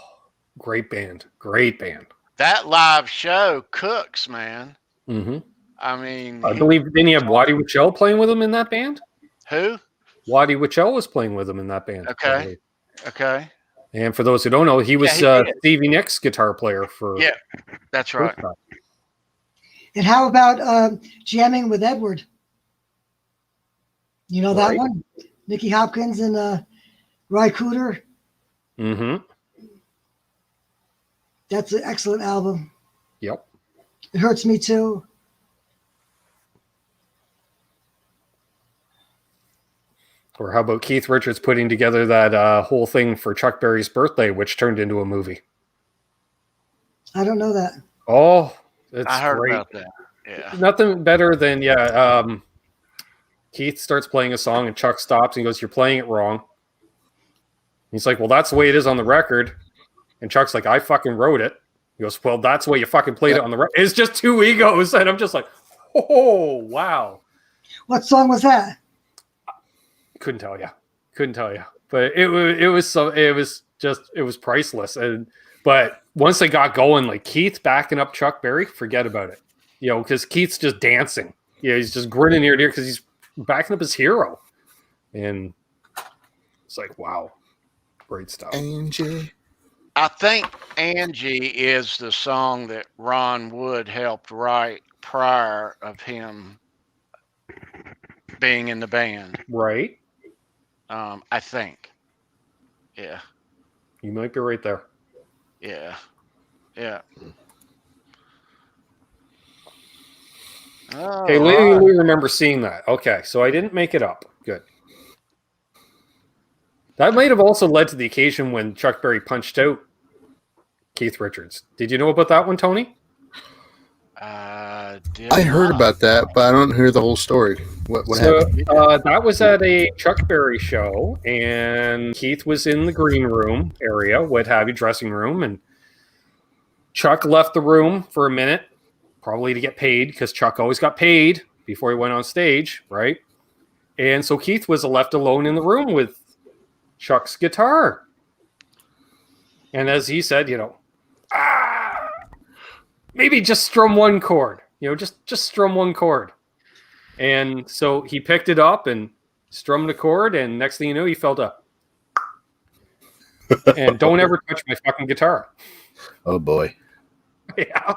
F: great band. Great band.
B: That live show cooks, man.
F: Mm-hmm.
B: I mean,
F: I believe, didn't he have Waddy Wichell playing with him in that band?
B: who?
F: Waddy Wichell was playing with him in that band.
B: Okay. Okay.
F: And for those who don't know, he was
B: he did.
F: Stevie Nicks' guitar player for.
B: Yeah, that's right.
E: And how about jamming with Edward? You know that one? Nicky Hopkins and Ry Cooder.
F: Mm-hmm.
E: That's an excellent album.
F: Yep.
E: It Hurts Me Too.
F: Or how about Keith Richards putting together that whole thing for Chuck Berry's birthday, which turned into a movie?
E: I don't know that.
F: Oh, it's
B: I heard
F: great.
B: about that. Yeah.
F: Nothing better than Keith starts playing a song and Chuck stops and he goes, "You're playing it wrong." He's like, "Well, that's the way it is on the record." And Chuck's like, "I fucking wrote it." He goes, "Well, that's the way you fucking played it on the record." It's just two egos, and I'm just like, "Oh, wow."
E: What song was that?
F: Couldn't tell you. But it was priceless. But once they got going, like Keith backing up Chuck Berry, forget about it. You know, because Keith's just dancing. Yeah, he's just grinning ear to ear because he's backing up his hero. And it's like, wow, great stuff.
C: Angie.
B: I think Angie is the song that Ron Wood helped write prior of him being in the band.
F: Right.
B: I think. Yeah.
F: You might be right there.
B: Yeah. Yeah. Oh,
F: Hey, Lady Lou, remember seeing that. Okay, so I didn't make it up. Good. That might have also led to the occasion when Chuck Berry punched out Keith Richards. Did you know about that one, Tony?
C: I heard about that, but I don't hear the whole story. What happened?
F: That was at a Chuck Berry show, and Keith was in the green room area, what have you, dressing room, and Chuck left the room for a minute, probably to get paid, because Chuck always got paid before he went on stage, right? And so Keith was left alone in the room with Chuck's guitar. And as he said, maybe just strum one chord, just strum one chord. And so he picked it up and strummed a chord, and next thing you know, he felt up. And don't ever touch my fucking guitar.
C: Oh boy.
F: Yeah.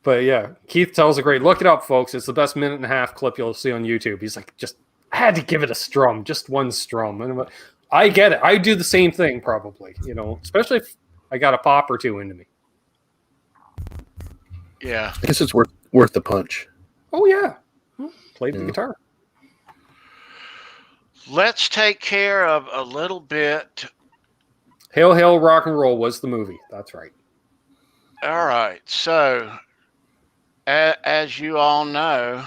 F: But yeah, Keith tells a great, look it up, folks. It's the best 1.5-minute clip you'll see on YouTube. He's like, I had to give it a strum, just one strum. And I get it. I do the same thing probably, especially if I got a pop or two into me.
B: Yeah.
C: I guess it's worth the punch.
F: Oh yeah. Played the guitar.
B: Let's take care of a little bit.
F: Hail, Hail, Rock and Roll was the movie. That's right.
B: All right. So, as you all know,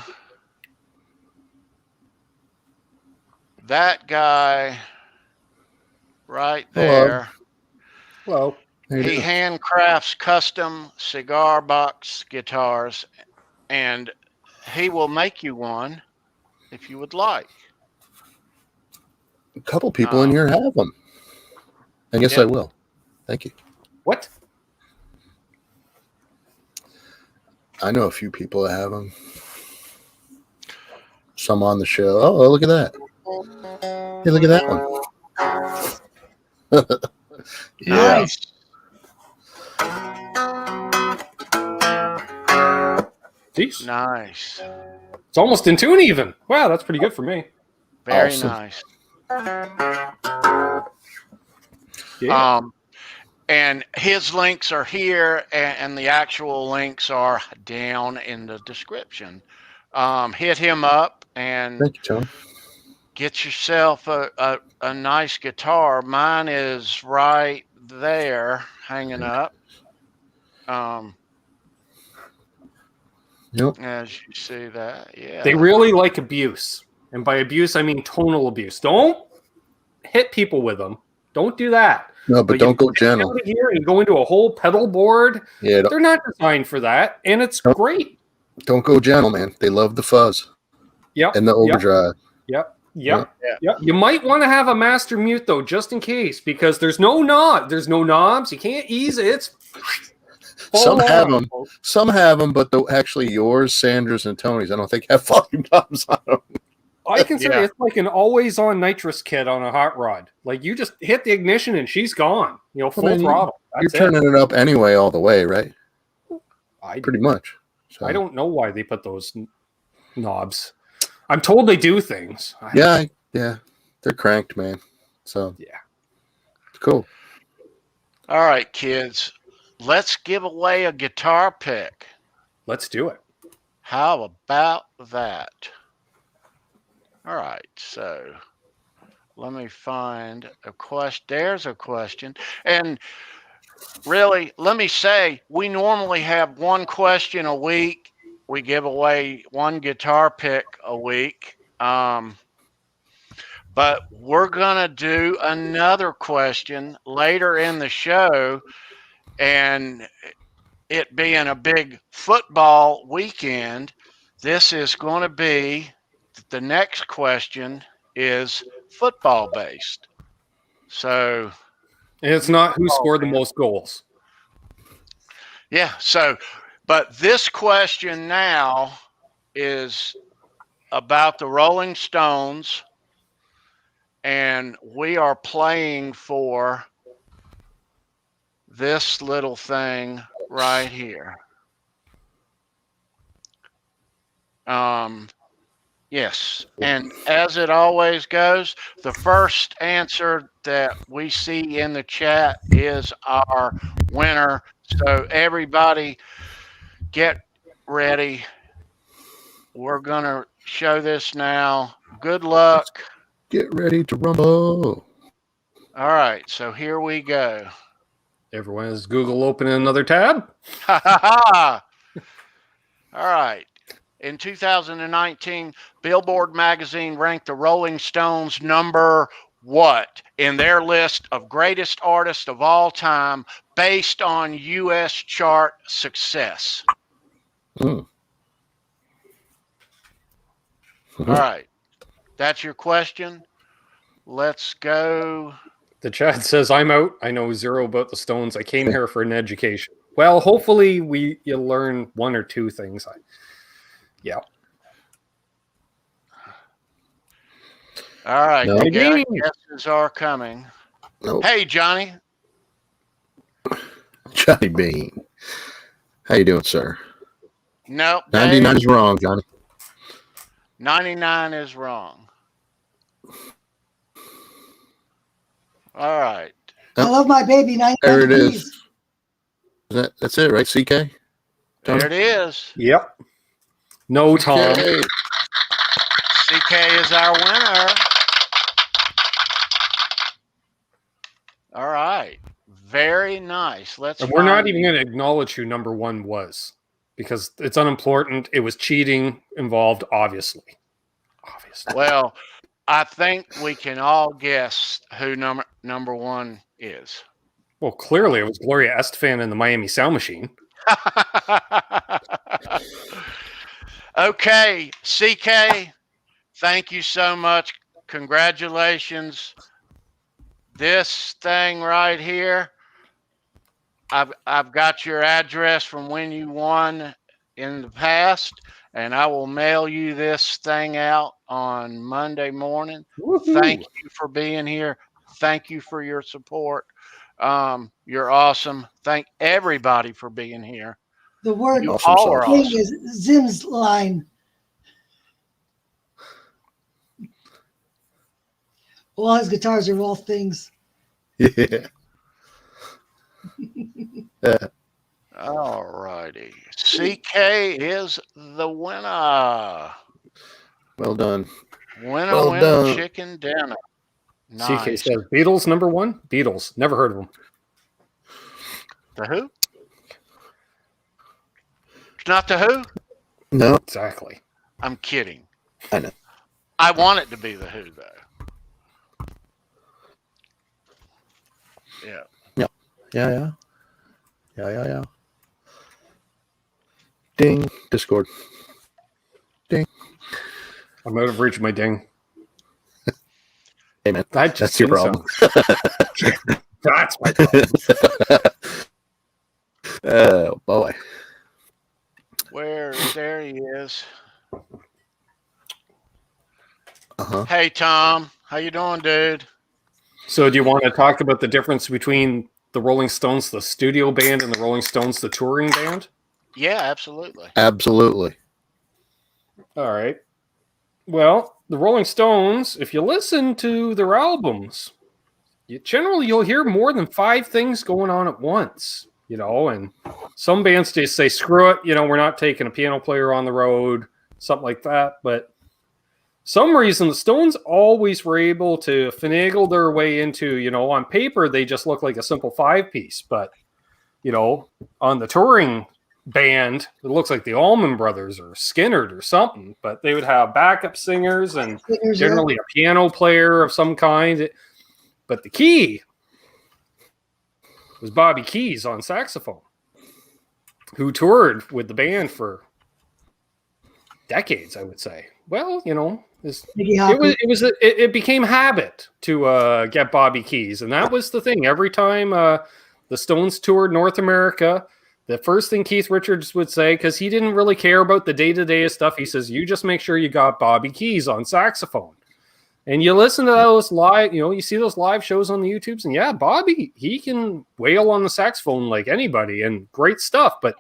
B: that guy right there,
F: Hello.
B: he handcrafts custom cigar box guitars, and he will make you one if you would like.
C: A couple people in here have them. I guess I will. Thank you.
F: What?
C: I know a few people that have them. Some on the show. Oh, look at that. Hey, look at that one. Yeah.
B: Nice.
F: Jeez.
B: Nice.
F: It's almost in tune even. Wow, that's pretty good for me.
B: Very
C: Awesome.
B: nice.
F: Yeah.
B: And his links are here, and the actual links are down in the description. Hit him up and
C: Thank you, Tony.
B: get yourself a nice guitar. Mine is right there, hanging up.
C: Yep.
B: As you see that, yeah.
F: They really like abuse. And by abuse, I mean tonal abuse. Don't hit people with them. Don't do that.
C: No, but don't go gentle.
F: Out of here and go into a whole pedal board.
C: Yeah,
F: They're not designed for that, and it's great.
C: don't go gentle, man. They love the fuzz.
F: Yep.
C: and the overdrive.
F: Yep.
C: Yeah.
F: You might want to have a master mute though, just in case, because there's no knob. There's no knobs. You can't ease it. It's
C: Some
F: full
C: have
F: on.
C: them. Some have them, but actually yours, Sandra's, and Tony's, I don't think have volume knobs on them.
F: I consider
B: Yeah.
F: it's like an always-on nitrous kit on a hot rod. Like you just hit the ignition and she's gone. Full throttle.
C: You're
F: That's it.
C: turning it up anyway, all the way, right? Pretty much. So,
F: I don't know why they put those knobs. I'm told they do things.
C: Yeah, they're cranked, man. So
F: Yeah.
C: Cool.
B: All right, kids. Let's give away a guitar pick.
F: Let's do it.
B: How about that? All right, so let me find a question. There's a question. And really, let me say, we normally have one question a week. We give away one guitar pick a week. But we're going to do another question later in the show. And it being a big football weekend, this is going to be the next question is football based. So
F: And it's not who scored the most goals.
B: yeah, but this question now is about the Rolling Stones, and we are playing for this little thing right here. Yes, and as it always goes, the first answer that we see in the chat is our winner. So everybody get ready. We're going to show this now. Good luck.
C: Get ready to rumble.
B: All right, so here we go.
F: Everyone is Google opening another tab.
B: Ha ha ha! All right. In 2019, Billboard magazine ranked the Rolling Stones number what in their list of greatest artists of all time based on U.S. chart success?
C: Mm.
B: All right. That's your question. Let's go.
F: The chat says, I'm out. I know zero about the Stones. I came here for an education. Well, hopefully you'll learn one or two things. Yeah.
B: All right.
C: No.
B: The guesses are coming.
C: Nope.
B: Hey, Johnny.
C: Johnny Bean. How you doing, sir?
B: Nope.
C: 99 is wrong, Johnny.
B: 99 is wrong. All right.
E: I love my baby. 99
C: There it
E: degrees.
C: is. That's it, right? CK?
B: There it is.
F: Yep. No, Tom.
C: Okay.
B: CK is our winner. All right. Very nice.
F: And we're not even going to acknowledge who number one was because it's unimportant. It was cheating involved, obviously.
B: Well, I think we can all guess who number one is.
F: Well, clearly it was Gloria Estefan and the Miami Sound Machine.
B: Okay, CK, thank you so much. Congratulations. This thing right here, I've got your address from when you won in the past, and I will mail you this thing out on Monday morning.
F: Woo-hoo.
B: Thank you for being here. Thank you for your support. You're awesome. Thank everybody for being here.
E: The word
B: You
C: Awesome
B: all are
C: sauce.
E: thing
B: awesome.
E: is Zim's line. All his guitars are all things.
C: Yeah.
B: All righty. CK is the winner.
C: Well done.
B: Winner,
C: Well
B: winner,
C: done.
B: chicken dinner.
F: CK
B: Nice.
F: says Beatles number one. Beatles. Never heard of them.
B: The Who? It's not The Who?
C: No,
F: Exactly.
B: I'm kidding.
C: I know.
B: I want it to be The Who, though. Yeah.
C: Yeah. Ding. Discord. Ding.
F: I'm out of reach of my ding.
C: Hey man,
F: That just
C: that's your
F: didn't
C: problem.
F: That's my problem.
C: Oh boy.
B: There he is.
C: Uh-huh.
B: Hey, Tom. How you doing, dude?
F: So do you want to talk about the difference between the Rolling Stones, the studio band, and the Rolling Stones, the touring band?
B: Yeah, absolutely.
C: Absolutely.
F: All right. Well, the Rolling Stones, if you listen to their albums, you'll hear more than 5 things going on at once, and some bands just say, screw it, we're not taking a piano player on the road, something like that. But some reason the Stones always were able to finagle their way into, on paper, they just look like a simple 5-piece. But, on the touring band, it looks like the Allman Brothers or Skinnerd or something. But they would have backup singers and generally a piano player of some kind. But the key was Bobby Keys on saxophone, who toured with the band for decades, I would say. Well, it became habit to get Bobby Keys, and that was the thing. Every time the Stones toured North America, the first thing Keith Richards would say, because he didn't really care about the day-to-day stuff, he says, you just make sure you got Bobby Keys on saxophone. And you listen to those live, you see those live shows on the YouTubes, and yeah, Bobby, he can wail on the saxophone like anybody, and great stuff. But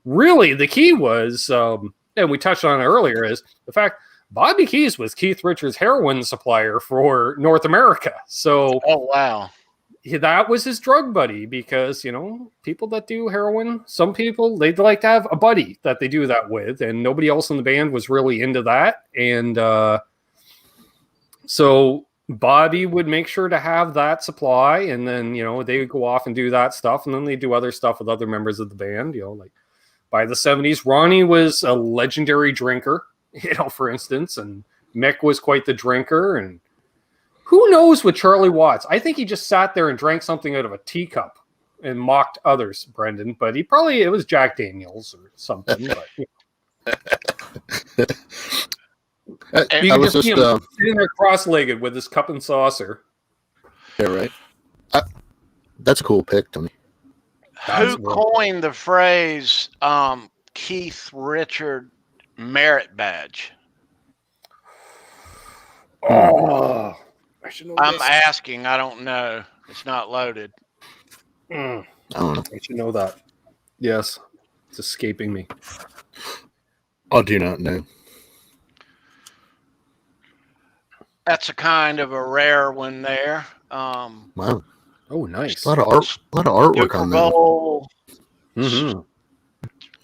F: really, the key was, and we touched on it earlier, is the fact Bobby Keys was Keith Richards' heroin supplier for North America. So,
B: oh wow,
F: that was his drug buddy, because people that do heroin, some people they'd like to have a buddy that they do that with, and nobody else in the band was really into that, and so Bobby would make sure to have that supply, and then, they would go off and do that stuff, and then they do other stuff with other members of the band, like by the 70s, Ronnie was a legendary drinker, for instance, and Mick was quite the drinker, and who knows with Charlie Watts? I think he just sat there and drank something out of a teacup and mocked others, Brendan, but it was Jack Daniels or something, but... You can just see him sitting there cross-legged with his cup and saucer.
C: Yeah, right. That's a cool pick, Tony.
B: Who coined the phrase Keith Richard merit badge?
F: Oh, I should know.
B: I'm asking. I don't know. It's not loaded.
C: I don't know.
F: I should know that. Yes, it's escaping me.
C: I do not know.
B: That's a kind of a rare one there.
C: Wow.
F: Oh, nice.
C: A lot of artwork
B: Super
C: on
B: Bowl
F: that.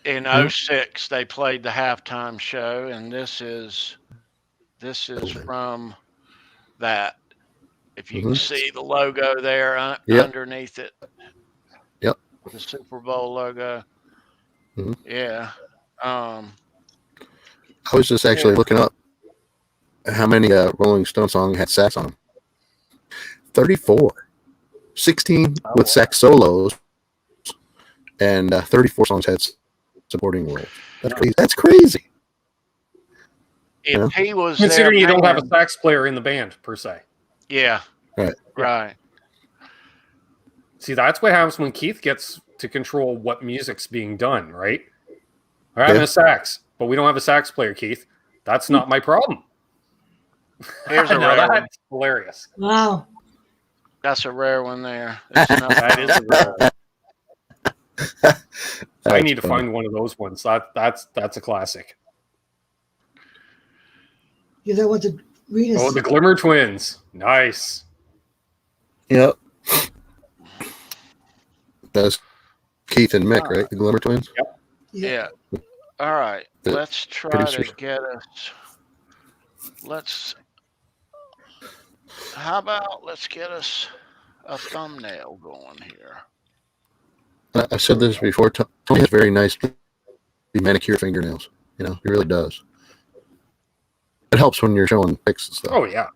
B: In 06, they played the halftime show, and this is from that. If you can see the logo there underneath it.
C: Yep.
B: The Super Bowl logo.
C: Mm-hmm.
B: Yeah.
C: I was just actually looking up how many Rolling Stone songs had sax on them. 34. 16 with sax solos, and 34 songs had supporting roles. That's crazy. That's crazy.
B: If he was
F: considering you don't have a sax player in the band per se.
B: Yeah. Right.
F: See, that's what happens when Keith gets to control what music's being done, right? We're having a sax, but we don't have a sax player, Keith. That's not my problem.
B: Here's a rare one.
F: That's hilarious.
E: Wow.
B: That's a rare one there.
F: That is a rare one. I need to find one of those ones. That's a classic.
E: Because I want to read us.
F: Oh, the Glimmer Twins. Nice.
C: Yep. That's Keith and Mick, right? The Glimmer Twins?
F: Yep.
B: Yeah. All right. Let's try to get us. How about let's get us a thumbnail going here.
C: I've said this before. Tony has very nice manicured fingernails. He really does. It helps when you're showing pics and stuff.
F: Oh, yeah.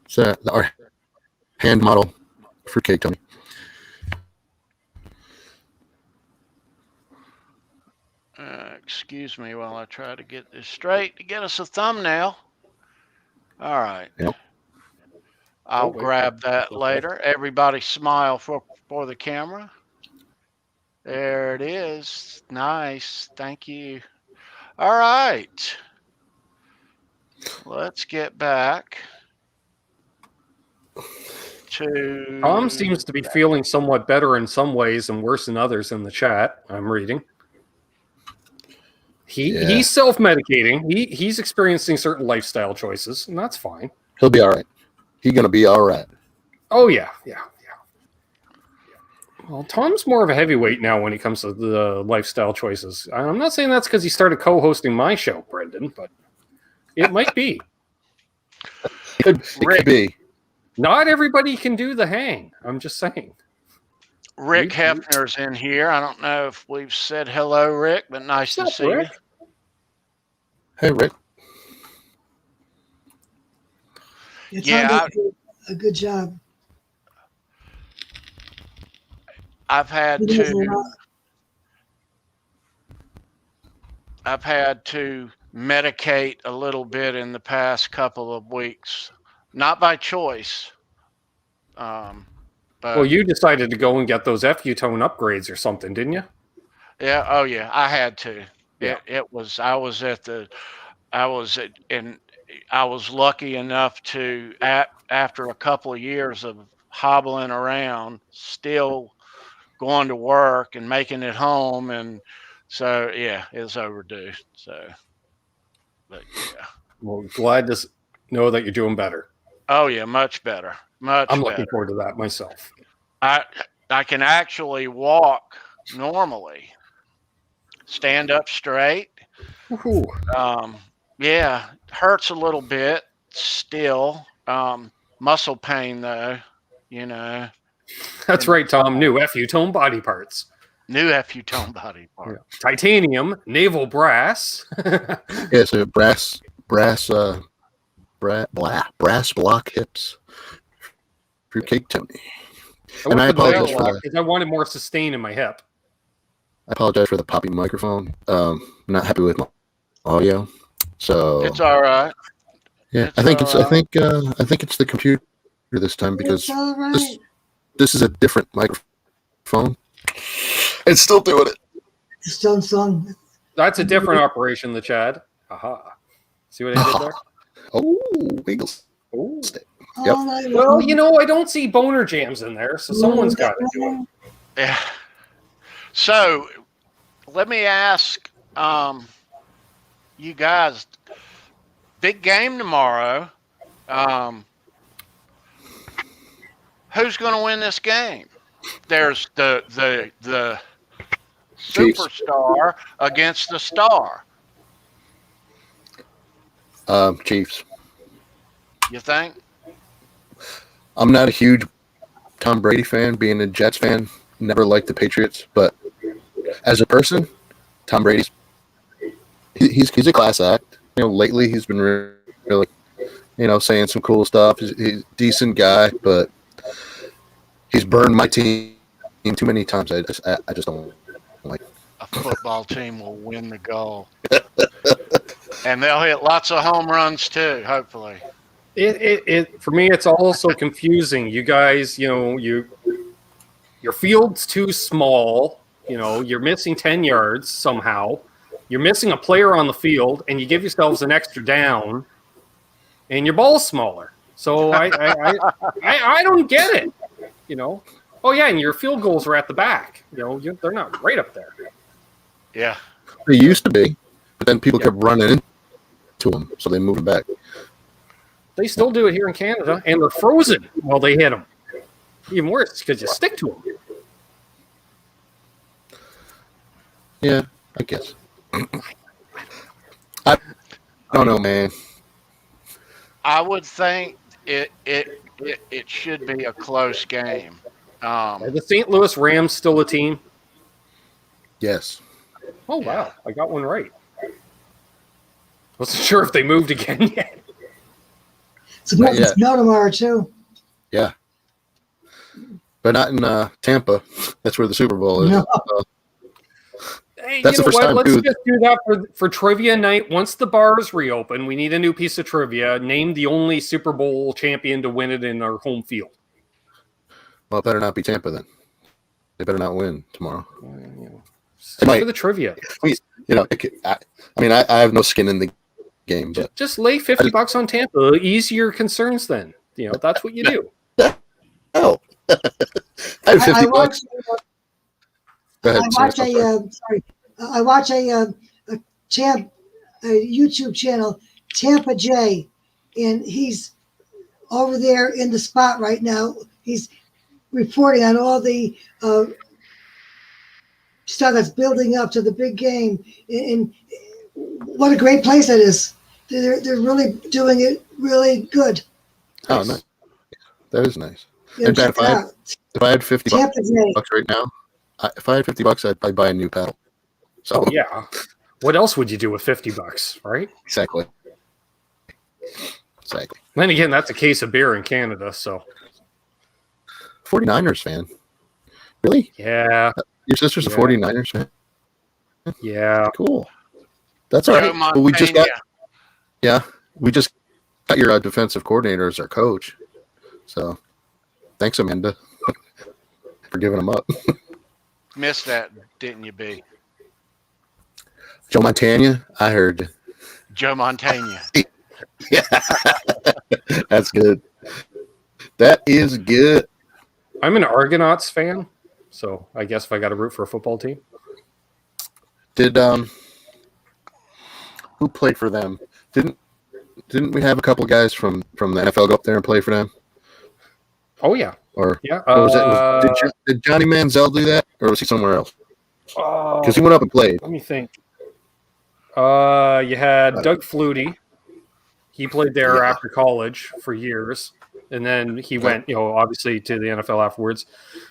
C: So our hand model Fruitcake, Tony.
B: excuse me while I try to get this straight to get us a thumbnail. All right.
C: Yep.
B: I'll
F: wait.
B: grab that later. Everybody smile for the camera. There it is. Nice. Thank you. All right. Let's get back to
F: Tom seems to be feeling somewhat better in some ways and worse in others in the chat. I'm reading. He's self-medicating. He's experiencing certain lifestyle choices, and that's fine.
C: He'll be all right. He's gonna be all right.
F: Oh yeah. Well, Tom's more of a heavyweight now when it comes to the lifestyle choices. I'm not saying that's because he started co-hosting my show, Brendan, but it might be.
C: It could be.
F: Not everybody can do the hang. I'm just saying.
B: Rick Hefner's in here. I don't know if we've said hello, Rick, but nice to see you.
C: Hey, Rick.
E: It's
B: Yeah,
E: a good job.
B: I've had
E: He does a
B: to
E: lot.
B: medicate a little bit in the past couple of weeks, not by choice. But
F: Well, you decided to go and get those FU-tone upgrades or something, didn't you?
B: yeah, oh yeah, I had to.
F: Yeah.
B: It was. I was lucky enough to after a couple of years of hobbling around, still going to work and making it home, and so yeah, it was overdue. So, but yeah.
F: Well, glad to know that you're doing better.
B: Oh yeah, much better.
F: I'm looking forward to that myself.
B: I can actually walk normally, stand up straight.
F: Woohoo.
B: Yeah, hurts a little bit still. Muscle pain though, you know.
F: That's right, Tom. New FU-tone body parts.
B: New FU-tone body part.
F: Yeah. Titanium, naval brass.
C: Yeah, so brass block hips. Fruitcake Tony. And I apologize for that.
F: Because I wanted more sustain in my hip.
C: I apologize for the popping microphone. I'm not happy with my audio. So
B: It's all right.
C: yeah,
B: It's
C: I think
B: all right.
C: I think it's the computer this time because
E: It's all right.
C: this is a different microphone. It's still doing it.
E: The Stone Song.
F: That's a different operation, the Chad. Aha. See what I did there?
C: Oh, Wiggles.
F: Ooh.
C: Yep.
E: All night
F: Well,
E: long.
F: you know, I don't see boner jams in there, so someone's got to do it.
B: Yeah. So let me ask you guys, big game tomorrow. Who's going to win this game? There's the
C: Chiefs.
B: superstar against the star.
C: Chiefs.
B: You think?
C: I'm not a huge Tom Brady fan, being a Jets fan. Never liked the Patriots, but as a person, Tom Brady's he's a class act. You know, lately he's been really, you know, saying some cool stuff. He's a decent guy, but he's burned my team too many times. I just don't like.
B: A football team will win the goal. And they'll hit lots of home runs too, hopefully.
F: It for me, it's also confusing. You guys, you know, your field's too small. You know, you're missing 10 yards somehow. You're missing a player on the field, and you give yourselves an extra down, and your ball's smaller. So I don't get it. You know, oh yeah, and your field goals are at the back. You know, they're not right up there.
B: Yeah.
C: They used to be, but then people kept running into them, so they moved back.
F: They still do it here in Canada, and they're frozen while they hit them. Even worse, because you stick to them.
C: Yeah, I guess. I don't know, man.
B: I would think it should be a close game.
F: Are the St. Louis Rams still a team?
C: Yes.
F: Oh, wow. I got one right. Wasn't sure if they moved again yet.
E: It's snow tomorrow too.
C: Yeah. But not in Tampa. That's where the Super Bowl is.
E: No.
F: Hey,
C: That's
F: you
C: the
F: know
C: first
F: what?
C: time,
F: Let's
C: dude.
F: just do that for trivia night. Once the bars reopen, we need a new piece of trivia. Name the only Super Bowl champion to win it in our home field.
C: Well, it better not be Tampa then. They better not win tomorrow.
F: Stick for the trivia.
C: Please, I have no skin in the game, but
F: Just lay $50 on Tampa. Ease your concerns then. That's what you do.
C: oh, I have 50
E: I
C: bucks.
E: watch.
C: Go ahead,
E: I watch
C: Sandra.
E: I watch a YouTube channel, Tampa J, and he's over there in the spot right now. He's reporting on all the stuff that's building up to the big game, and what a great place it is. They're really doing it really good.
C: Oh, nice. That is nice.
E: You know,
C: In fact,
E: check it out.
C: if I had 50
E: Tampa J.
C: bucks right now, if I had 50 bucks, I'd buy a new paddle. So
F: Yeah. What else would you do with $50, right?
C: exactly.
F: Then again, that's a case of beer in Canada, so
C: 49ers fan. Really?
F: yeah.
C: Your sister's a
F: Yeah.
C: 49ers fan?
F: Yeah.
C: Cool. That's all right. Well, we just got your defensive coordinator as our coach. So thanks, Amanda, for giving them up.
B: Missed that, didn't you, B?
C: Joe Montana, I heard.
B: Joe Montana.
C: Yeah. That's good. That is good.
F: I'm an Argonauts fan, so I guess if I got to root for a football team.
C: Did who played for them? Didn't we have a couple guys from the NFL go up there and play for them?
F: Oh yeah.
C: Or
F: Yeah.
C: did Johnny Manziel do that, or was he somewhere else? Because he went up and played.
F: Let me think. You had Doug Flutie. He played there after college for years, and then he went, obviously to the NFL afterwards.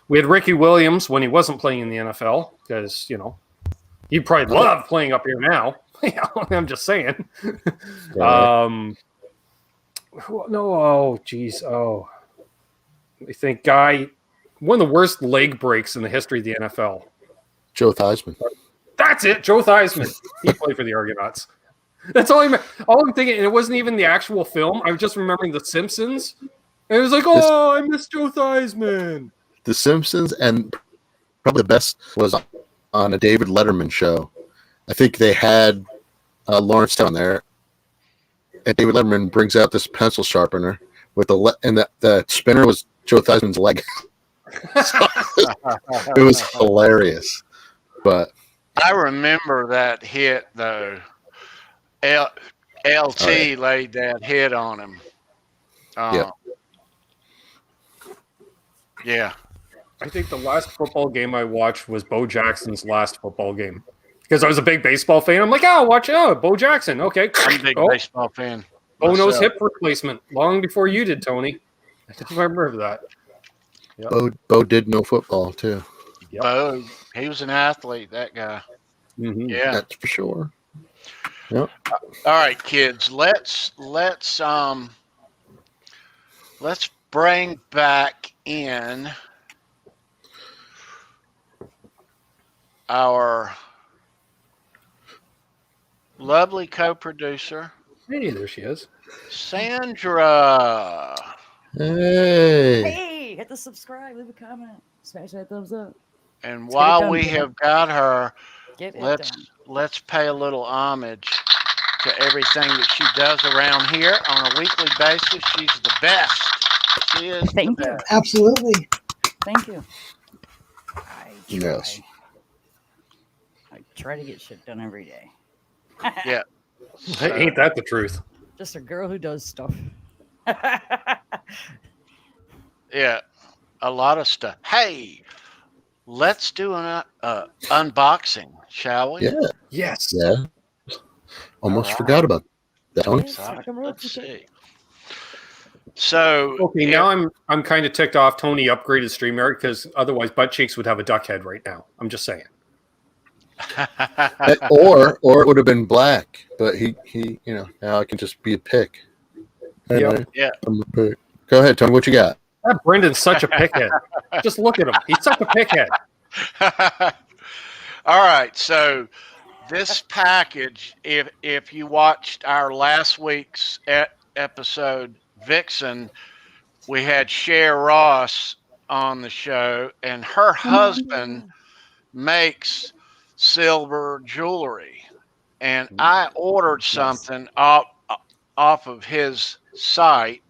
F: We had Ricky Williams when he wasn't playing in the NFL because he'd probably love playing up here now. I'm just saying. I think one of the worst leg breaks in the history of the NFL.
C: Joe Theismann.
F: That's it, Joe Theismann. He played for the Argonauts. That's all I'm thinking. And it wasn't even the actual film. I was just remembering The Simpsons. And it was like, I miss Joe Theismann.
C: The Simpsons, and probably the best was on a David Letterman show. I think they had Lawrence down there, and David Letterman brings out this pencil sharpener with the spinner was Joe Theismann's leg. So, it was hilarious. But
B: I remember that hit though. LT laid that hit on him. Yeah.
F: I think the last football game I watched was Bo Jackson's last football game. Because I was a big baseball fan. I'm like, Bo Jackson. Okay.
B: I'm a big baseball fan.
F: Bo knows hip replacement long before you did, Tony. I remember that. Yep.
C: Bo did know football too.
F: Yep.
B: Bo, he was an athlete, that guy.
F: Mm-hmm.
B: Yeah.
C: That's for sure. Yep.
B: All right, kids. Let's bring back in our lovely co-producer.
F: Hey, there she is.
B: Sandra.
C: Hey.
D: Hey, hit the subscribe, leave a comment, smash that thumbs up.
B: And
D: Let's
B: while
D: get it done,
B: we
D: people.
B: have got her,
D: Get it
B: let's
D: done.
B: let's pay a little homage to everything that she does around here on a weekly basis. She's the best. She is
D: Thank
B: the
D: you.
B: best.
E: Absolutely.
D: Thank you. I
C: Yes.
D: try to get shit done every day.
B: Yeah.
F: Ain't that the truth?
D: Just a girl who does stuff.
B: Yeah, a lot of stuff. Hey, let's do an unboxing, shall we?
C: Yeah.
F: Yes.
C: Yeah. Almost
B: All right.
C: forgot about that, Tony.
D: Yes, rock and roll,
B: Let's
D: Fruitcake.
B: see. So
F: Okay, now I'm kind of ticked off. Tony upgraded StreamYard because otherwise Butt Cheeks would have a duck head right now. I'm just saying.
C: Or it would have been black, but he now it can just be a pick.
F: Yep.
B: Yeah.
C: I'm a pick. Go ahead, Tony. What you got?
F: That Brendan's such a pickhead. Just look at him. He's such a pickhead.
B: All right, so this package, if you watched our last week's episode, Vixen, we had Cher Ross on the show, and her husband makes silver jewelry, and I ordered something off of his site,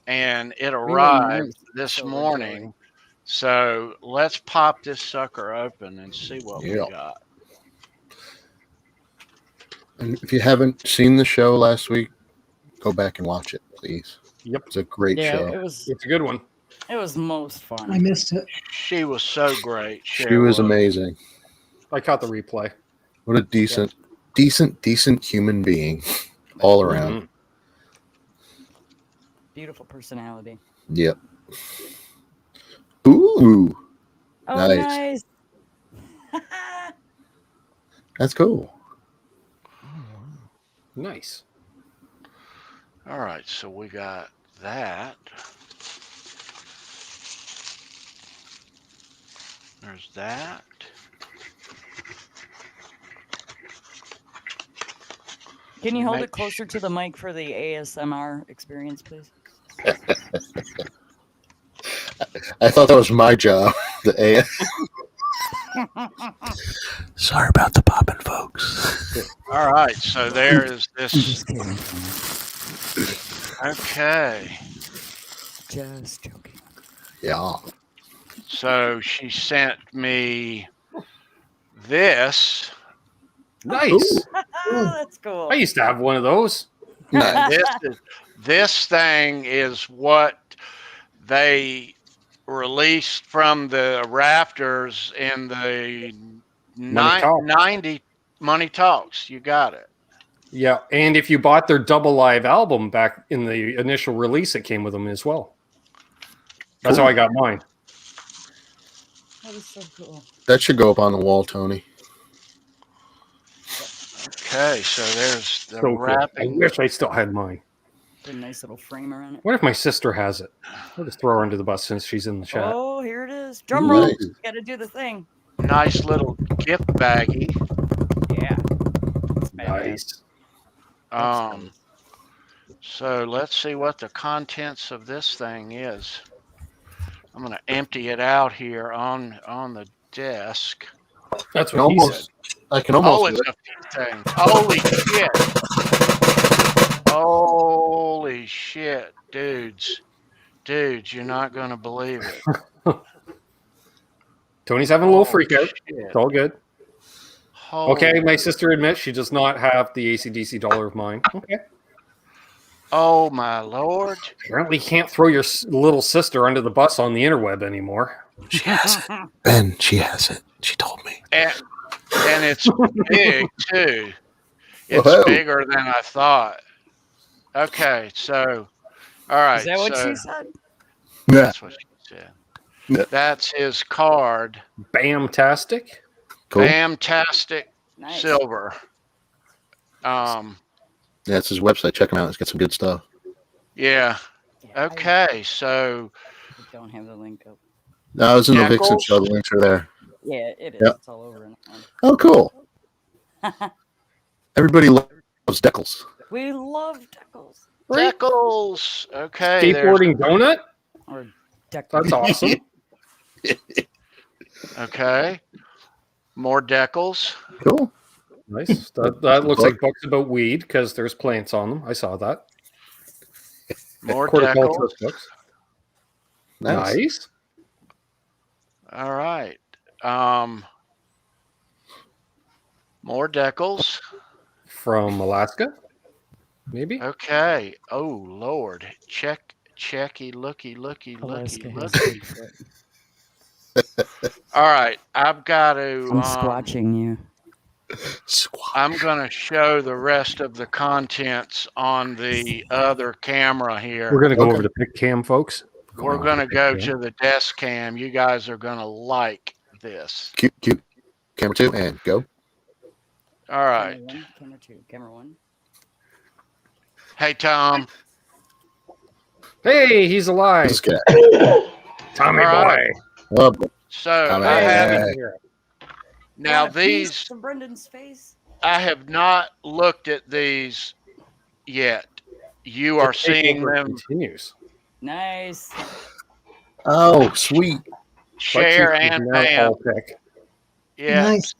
B: and it
D: Really
B: arrived
D: nice
B: this
D: silver
B: morning.
D: jewelry.
B: So let's pop this sucker open and see what we
C: Yeah.
B: got.
C: And if you haven't seen the show last week, go back and watch it, please.
F: Yep.
C: It's a great
D: Yeah,
C: show.
F: It's a good one.
D: it was most
E: I
D: fun.
E: missed it.
B: She was so great.
C: She
B: Cher
C: was amazing.
F: I caught the replay.
C: What a decent human being all around.
F: Mhm.
D: Beautiful personality.
C: Yep. Ooh,
D: Oh,
C: Nice.
D: nice.
C: that's cool.
F: Nice.
B: All right, so we got that. There's that.
D: Can you hold
B: Make
D: it closer to the mic for the ASMR experience, please?
C: I thought that was my job. The A. Sorry about the popping, folks.
B: All right, so there is this.
D: Just kidding.
B: Okay,
D: Just joking.
C: Yeah.
B: so she sent me this.
F: Nice.
D: Oh, that's cool.
F: I used to have one of those.
C: Nice.
B: This thing is what they released from the rafters in the
F: Money Talk.
B: 90 Money Talks. You got it.
F: Yeah, and if you bought their double live album back in the initial release, it came with them as well. That's how I got mine.
D: That is so cool.
C: That should go up on the wall, Tony.
B: Okay, so there's the
F: So cool. I
B: wrapping.
F: wish I still had mine.
D: A nice little frame around it.
F: What if my sister has it? I'll just throw her under the bus since she's in the chat.
D: Oh, here it is. Drum roll.
C: Nice.
D: Got to do the thing.
B: Nice little gift baggie.
D: Yeah. It's badass.
F: Nice.
B: So let's see what the contents of this thing is. I'm gonna empty it out here on the desk.
F: That's what he said.
C: I can
B: Oh,
C: almost.
B: it's a thing. Holy shit! Holy shit, dudes! You're not gonna believe it.
F: Tony's having a little
B: Holy
F: freak out.
B: shit.
F: It's all good. Okay, my sister admits she does not have the AC/DC dollar of mine. Okay.
B: Oh my lord!
F: Apparently, you can't throw your little sister under the bus on the interweb anymore.
C: She has it. Ben, she has it. She told me.
B: And it's big too. It's
C: Whoa.
B: bigger than I thought. Okay, so all right.
D: Is that what
B: so
D: she said?
C: Yeah.
B: That's what she said.
C: Yeah.
B: That's his card.
F: Bam-tastic.
C: Cool.
B: Fantastic
D: Nice.
B: silver.
C: Yeah, it's his website. Check him out. He's got some good stuff.
B: Yeah.
D: Yeah,
B: Okay, so
D: I don't have the link up.
C: No, I was in the Vixen
B: Jackals?
C: show. The links are there.
D: Yeah, it is.
C: Yep.
D: It's all over. In that
C: Oh, cool. Everybody loves Deckles.
D: We love Deckles.
B: Deckles. Okay.
F: Skateboarding donut.
D: Or Deckles.
F: That's awesome.
B: Okay. More Deckles.
C: Cool.
F: Nice. That looks like books about weed because there's plants on them. I saw that.
B: More
F: Horticulturist
B: Deckles.
F: books.
C: Nice.
F: Nice.
B: All right. More Deckles.
F: From Alaska, maybe.
B: Okay. Oh Lord. Checky, looky.
D: Alaska has
B: Looky.
D: Bigfoot.
B: All right. I've got to.
D: I'm squatching you.
C: Squat.
B: I'm going to show the rest of the contents on the other camera here.
F: We're gonna go
C: Okay.
F: over to Pick Cam, folks.
B: We're going to go to the desk cam. You guys are going to like this.
C: Cute. Camera 2 and go.
B: All right.
D: Camera 1, camera 2, camera 1.
B: Hey, Tom.
F: Hey, he's alive.
C: This guy.
F: Tommy
B: All
F: boy.
B: right.
C: Oh,
B: So
C: Tommy.
B: I have
C: Hey.
F: Here.
B: Now
D: Want a piece
B: these,
D: from Brendan's face.
B: I have not looked at these yet. You are seeing
F: Takeover
B: them
F: continues.
D: Nice.
C: Oh, sweet.
B: share
F: Butt cheeks is
B: and
F: now
B: Bam.
F: all pick.
B: Yeah,
E: Nice.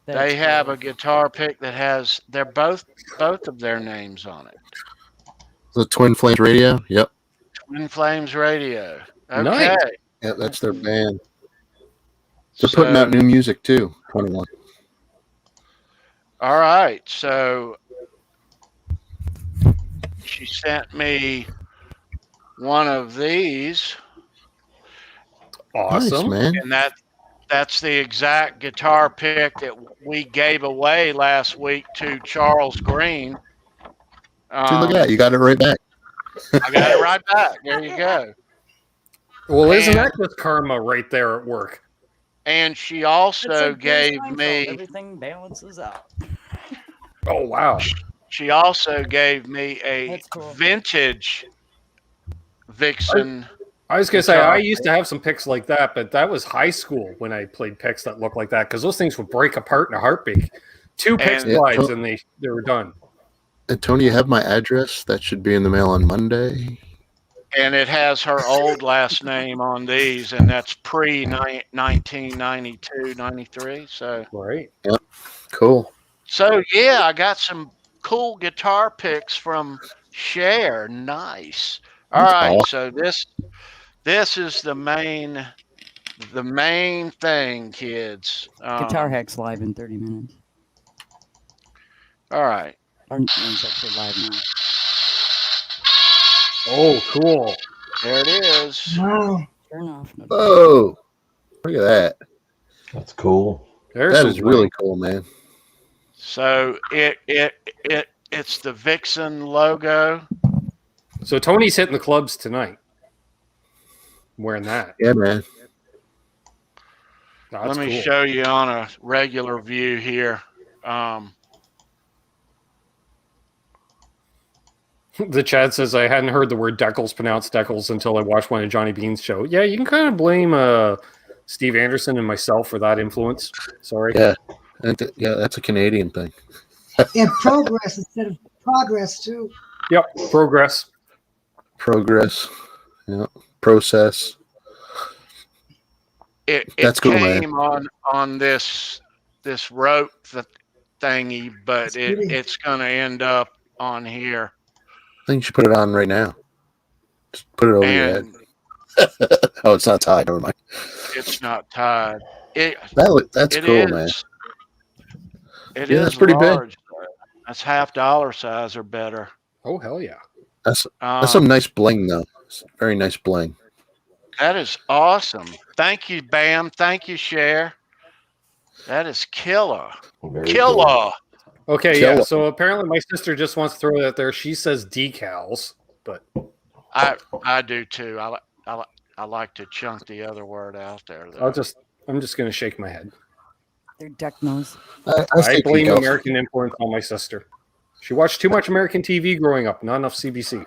D: That's
B: they have
D: cool.
B: a guitar pick that has both of their names on it.
C: The Twin Flames Radio. Yep.
B: Twin Flames Radio. Okay.
F: Nice.
C: Yeah, that's their band. They're putting
B: So,
C: out new music too. 21.
B: all right. So she sent me one of these,
F: Awesome.
C: Nice, man.
B: and that's the exact guitar pick that we gave away last week to Charles Green.
C: See, look at that. You got it right back.
B: I got it right back. There you go.
F: Well, isn't
B: And-
F: that just karma right there at work?
B: And she
D: It's
B: also
D: like Jerry
B: gave
D: Seinfeld.
B: me
D: Everything balances out.
F: Oh, wow.
B: she also gave me a
D: That's cool.
B: vintage Vixen.
F: I was going to say,
B: Guitar.
F: I used to have some picks like that, but that was high school when I played picks that looked like that because those things would break apart in a heartbeat. 2 pick
B: And-
F: slides and they were done.
C: And Tony, you have my address. That should be in the mail on Monday.
B: And it has her old last name on these, and that's pre 1992, 93. So
F: Right.
C: Cool.
B: yeah, I got some cool guitar picks from Cher. Nice. All
C: That's
B: right,
C: awesome.
B: so this is the main thing, kids.
D: Guitar Hacks live in 30 minutes.
B: All right.
D: It's actually live now.
F: Oh, cool.
B: There it is.
E: Wow.
D: Turn off. No,
C: Oh, look at that.
G: That's cool.
F: There's
C: That
F: some
C: is really
F: range.
C: cool, man.
B: So it's the Vixen logo.
F: So Tony's hitting the clubs tonight. Wearing that.
C: Yeah, man.
F: That's
B: Let me
F: cool.
B: show you on a regular view here.
F: The chat says I hadn't heard the word Deckles pronounced Deckles until I watched one of Johnny Bean's show. Yeah, you can kind of blame Steve Anderson and myself for that influence. Sorry.
C: Yeah. That's a Canadian thing.
E: Yeah, progress instead of progress too.
F: Yep. Progress.
C: Progress. Yeah. Process.
B: It
C: That's cool, man.
B: came on this rope thingy, but
E: That's pretty.
B: it's going to end up on here.
C: I think you should put it on right now. Just put it over your head.
B: And
C: Oh, it's not tied. Never mind.
B: it's not tied.
C: That's
B: It
C: cool,
B: is.
C: man.
B: It
C: Yeah,
B: is
C: that's pretty big.
B: large. That's half dollar size or better.
F: Oh, hell yeah.
C: That's some nice bling, though. It's very nice bling.
B: That is awesome. Thank you, Bam. Thank you, Cher. That is killer.
G: Very
B: Killer.
G: cool.
F: Okay,
C: Kill
F: yeah.
C: it.
F: So apparently my sister just wants to throw it out there. She says decals, but
B: I do too. I like to chunk the other word out there. Though.
F: I'm just gonna shake my head.
D: They're deck nose.
C: I
F: I
C: think
F: blame
C: you go.
F: American influence on my sister. She watched too much American TV growing up, not enough CBC.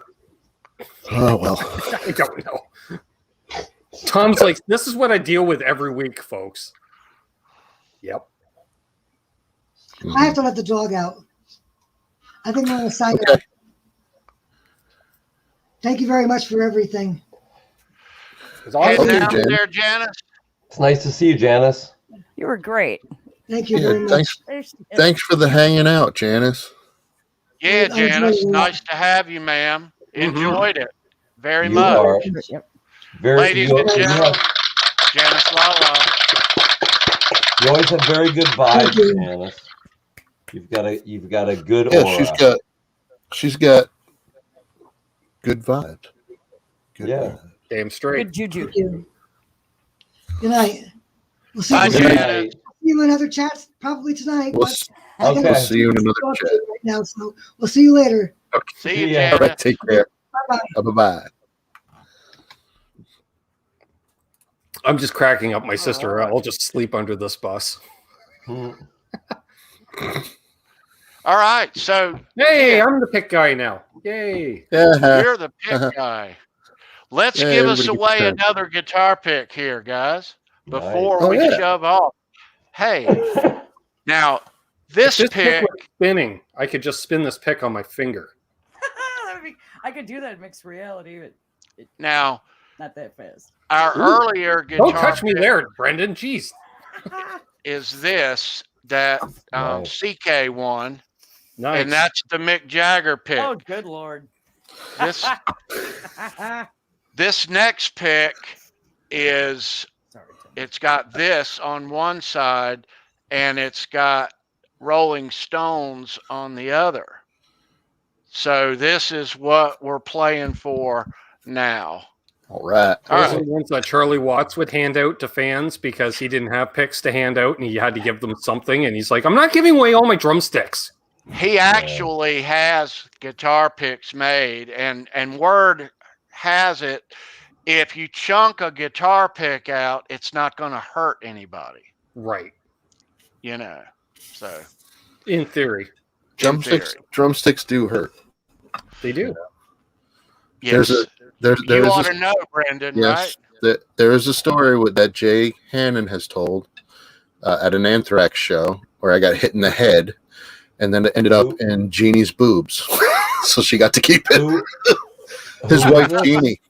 C: Oh, well.
F: I don't know. Tom's like, this is what I deal with every week, folks. Yep.
E: I have to let the dog out. I think I'm going to sign
C: Okay.
E: out. Thank you very much for everything.
F: It's
B: Hey,
F: awesome.
C: Okay,
B: down
C: Jan.
B: there, Janice.
G: It's nice to see you, Janice.
D: You were great.
E: Thank you
C: Yeah,
E: very much.
C: thanks. Thanks for the hanging out, Janice.
B: Yeah,
E: I enjoyed
B: Janice.
E: it a lot.
B: Nice to have you, ma'am. Enjoyed it very
G: You
B: much.
G: are
D: Yep.
G: very.
B: Ladies
G: You,
B: and
G: you
B: gentlemen,
G: have-
B: Janice Lalla.
G: you always have very good
E: Thank
G: vibes,
E: you.
G: Janice. You've got a good
C: Yeah,
G: aura.
C: she's got good vibes. Good
G: Yeah.
C: vibes.
F: Damn straight.
D: Good juju.
E: Thank you. Good night. We'll see,
B: Bye,
E: we'll see
G: Good
B: Janice.
G: night.
E: you in other chats probably tonight.
C: We'll,
E: but
C: s-
E: I gotta
G: Okay.
C: we'll see you in another
E: talk
C: chat.
E: right now, so we'll see you later.
B: See you,
G: See ya.
C: All
B: Janice.
C: right, take care.
E: Bye-bye.
C: Bye-bye.
F: I'm just cracking up my sister. I'll just sleep under this bus.
G: Hmm.
B: All right, so
F: Hey, I'm the pick guy now. Yay.
C: Yeah.
B: you're the pick guy. Let's
C: Yeah,
B: give us
C: everybody gets
B: away
C: a turn.
B: another guitar pick here, guys, before
C: Nice.
B: we
C: Oh, yeah.
B: shove off. Hey, now
F: If
B: this
F: this pick
B: pick,
F: was spinning, I could just spin this pick on my finger.
D: I could do that in mixed reality, but
B: now
D: not that fast.
B: our
F: Ooh.
B: earlier guitar
F: Don't touch me
B: pick
F: there, Brendan. Jeez.
B: is this that
G: Nice.
B: CK won,
F: Nice.
B: and that's the Mick Jagger pick.
D: Oh, good lord.
B: This this next pick is
D: Sorry, Tim.
B: it's got this on one side and it's got Rolling Stones on the other. So this is what we're playing for now.
C: All right.
B: All
F: Those are
B: right.
F: the ones that Charlie Watts would hand out to fans because he didn't have picks to hand out and he had to give them something. And he's like, I'm not giving away all my drumsticks.
B: He actually has guitar picks made, and word has it, if you chunk a guitar pick out, it's not going to hurt anybody,
F: Right.
B: you know. So
F: In theory,
C: Drumsticks do hurt.
F: they do.
B: yes,
C: There's
B: you ought
C: a,
B: to know, Brendan,
C: yes,
B: right?
C: there is a story that Jay Hannon has told at an Anthrax show where I got hit in the head, and then it ended up in Jeannie's boobs, so she got to keep it.
G: Who-
C: His
G: who
C: wife
G: was this?
C: Jeannie.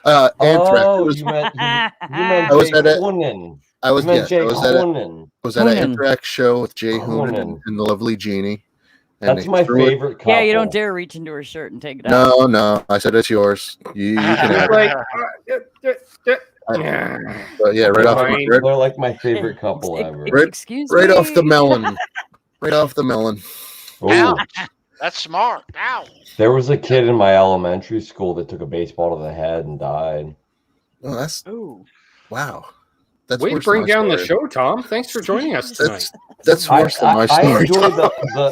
C: Anthrax.
G: Oh,
C: It was-
G: you meant
C: I was
G: Jay
C: at a-
G: Coonan.
C: I was
G: You meant
C: yes,
G: Jay
C: I was at
G: Coonan.
C: an
D: Hoonan.
C: Anthrax show with Jay Hoonan
G: Hoonan.
C: and the lovely Jeannie. And
G: That's
C: they
G: my
C: threw it-
G: favorite couple.
D: Yeah, you don't dare reach into her shirt and take it out.
C: No, I said it's yours. You can have it.
F: Like,
C: But yeah, right off,
F: Fine.
C: right,
G: They're like my favorite couple ever.
C: Right-
D: Excuse
C: right
D: me.
C: off the melon. Right off the melon.
G: Ooh.
B: Ow, that's smart. Ow.
G: There was a kid in my elementary school that took a baseball to the head and died.
C: Oh, that's
D: Ooh.
C: wow. That's
F: way to
C: worse than
F: bring
C: my
F: down the
C: story.
F: show, Tom. Thanks for joining us tonight.
C: That's worse than my
G: I
C: story.
G: enjoy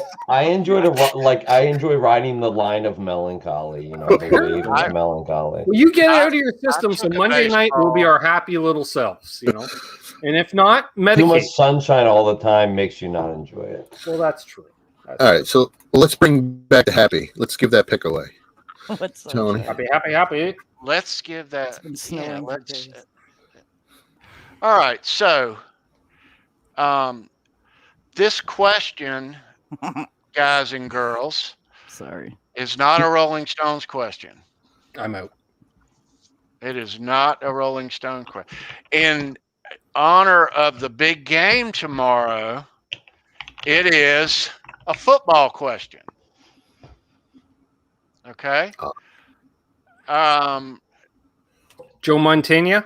G: I enjoy riding the line of melancholy, the wave of melancholy.
F: Well, you get it out of your system, so
B: took a
F: Monday night we'll be
B: baseball.
F: our happy little selves, And if not,
G: Too
F: medicate.
G: much sunshine all the time makes you not enjoy it.
F: Well, that's true.
C: All right, so let's bring back the happy. Let's give that pick away.
D: What's up?
C: Tony.
F: Happy.
B: Let's give that.
D: It's been snowing for
B: let's.
D: days.
B: All right, so this question, guys and girls,
D: Sorry.
B: is not a Rolling Stones question.
F: I'm out.
B: It is not a Rolling Stone question. In honor of the big game tomorrow, it is a football question. Okay.
F: Joe Montana?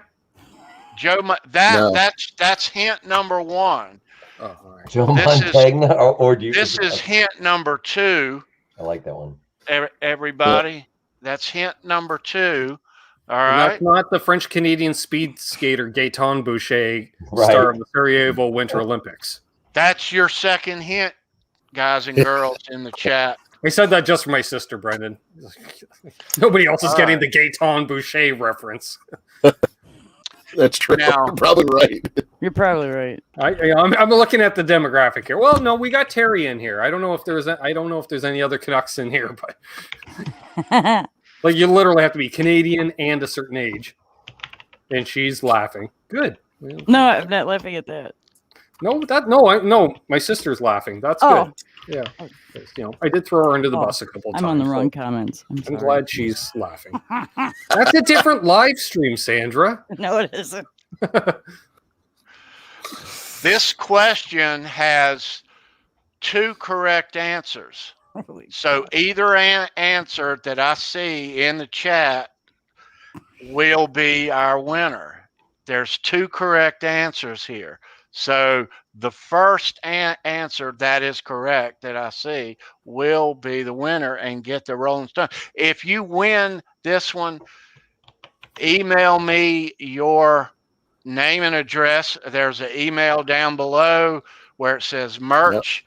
B: Joe,
C: No.
B: that's hint number one.
F: Oh, all right.
G: Joe
B: This is-
G: Montagna, or do you?
B: This is hint number two.
G: I like that one.
B: Everybody, that's hint number two. All
F: And
B: right.
F: that's not the French Canadian speed skater Gaetan Boucher,
G: Right.
F: star of the Sarajevo Winter Olympics.
B: That's your second hint, guys and girls in the chat.
F: I said that just for my sister, Brendan. Nobody else is
B: All
F: getting
B: right.
F: the Gaetan Boucher reference.
C: That's true.
B: Now-
C: You're probably right.
D: You're probably right.
F: I'm looking at the demographic here. Well, no, we got Terry in here. I don't know if there's any other Canucks in here, but like you literally have to be Canadian and a certain age. And she's laughing. Good.
D: No, I'm not laughing at that.
F: No, my sister's laughing. That's
D: Oh.
F: good. Yeah. I did throw her under the bus a couple of times.
D: I'm on the
F: so
D: wrong comments. I'm
F: I'm
D: sorry.
F: glad she's laughing. That's a different live stream, Sandra.
D: No, it isn't.
B: This question has two correct answers.
D: Holy
B: So either answer that I see in the chat will be our winner. There's two correct answers here. So the first answer that is correct that I see will be the winner and get the Rolling Stone. If you win this one, email me your name and address. There's an email down below where it says merch,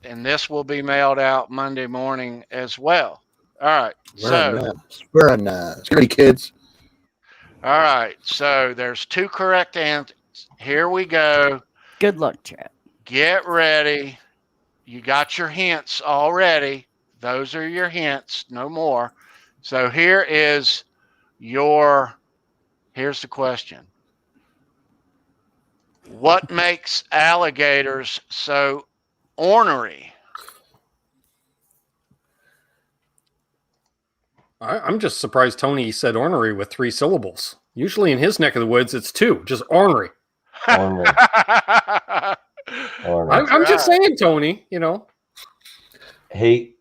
B: and this will be mailed out Monday morning as well. All right.
C: Very nice. Get ready, kids.
B: All right. So there's two correct answers. Here we go.
D: Good luck, chat.
B: Get ready. You got your hints already. Those are your hints, no more. So here's the question. What makes alligators so ornery?
F: I'm just surprised Tony said ornery with 3 syllables. Usually in his neck of the woods, it's 2, just ornery.
G: Ornery. Ornery.
F: I'm just saying, Tony, you know.
G: Hey,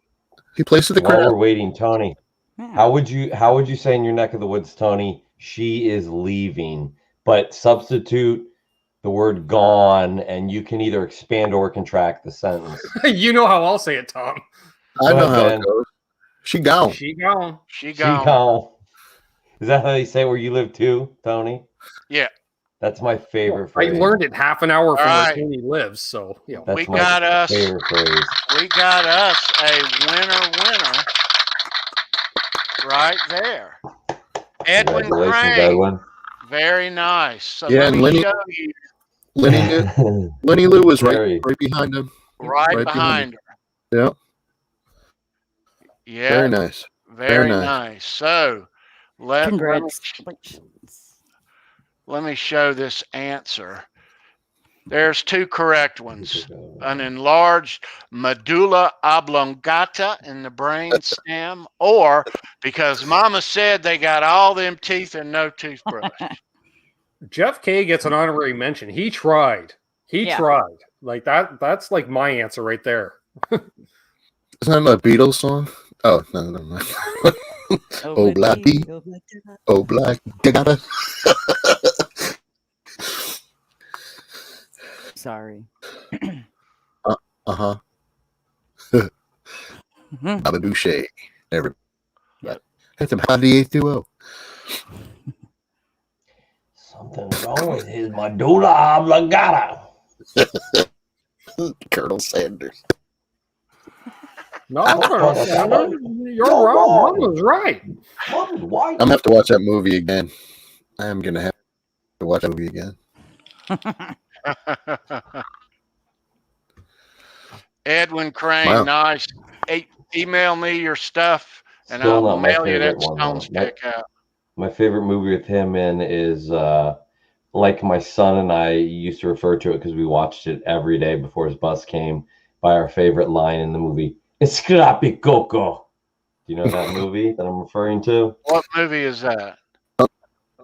C: He plays to the
G: while
C: crowd.
G: we're waiting, Tony,
D: Yeah.
G: how would you say in your neck of the woods, Tony, she is leaving, but substitute the word gone, and you can either expand or contract the sentence.
F: You know how I'll say it, Tom.
C: I
G: Go
C: know
G: ahead,
C: how
G: Ben.
C: it goes. She gone.
F: She gone.
B: She
G: She
B: gone.
G: gone. Is that how they say where you live too, Tony?
B: Yeah.
G: That's my favorite
F: I
G: phrase.
F: learned it half an hour from
B: right.
F: where Tony lives, so you know.
G: That's
B: We
G: my
B: got us.
G: favorite phrase.
B: We got us a winner right there. Edwin
G: Congratulations,
B: Crane.
G: Edwin.
B: Very nice. So
C: Yeah,
B: let
C: and
B: me
C: Lenny-
B: show you
C: Lenny Lou was
G: Very.
C: right behind him.
B: right
C: Right
B: behind her.
C: Yeah,
B: Yeah,
C: very nice.
B: very
C: nice.
B: nice. So let me
D: Congratulations.
B: let me show this answer. There's 2 correct ones. An enlarged medulla oblongata in the brain stem, or because Mama said they got all them teeth and no toothbrush.
F: Jeff K gets an honorary mention. He tried. He
D: Yeah.
F: tried. Like that's like my answer right there.
C: Isn't that a Beatles song? Oh, no. Oh, Blackie. Oh, Black. Gotta.
D: Sorry.
C: Uh-huh.
D: Mhm.
C: Baba Boucher. Everybody.
D: Yep.
C: That's a Hadi 820.
G: Something's wrong with his medulla oblongata.
C: Colonel Sanders.
F: No, you're wrong. Mama's right.
G: Why?
C: I'm going to have to watch that movie again. I am going to have to watch that movie again.
B: Edwin Crane,
C: Wow.
B: nice. Email me your stuff, and
G: Still
B: I'll
G: not my
B: mail you that
G: favorite one,
B: Stones
G: though.
B: pick out.
G: My favorite movie with him in is like my son and I used to refer to it because we watched it every day before his bus came, by our favorite line in the movie. It's Scrappy Coco. Do you know that movie that I'm referring to?
B: What movie is that?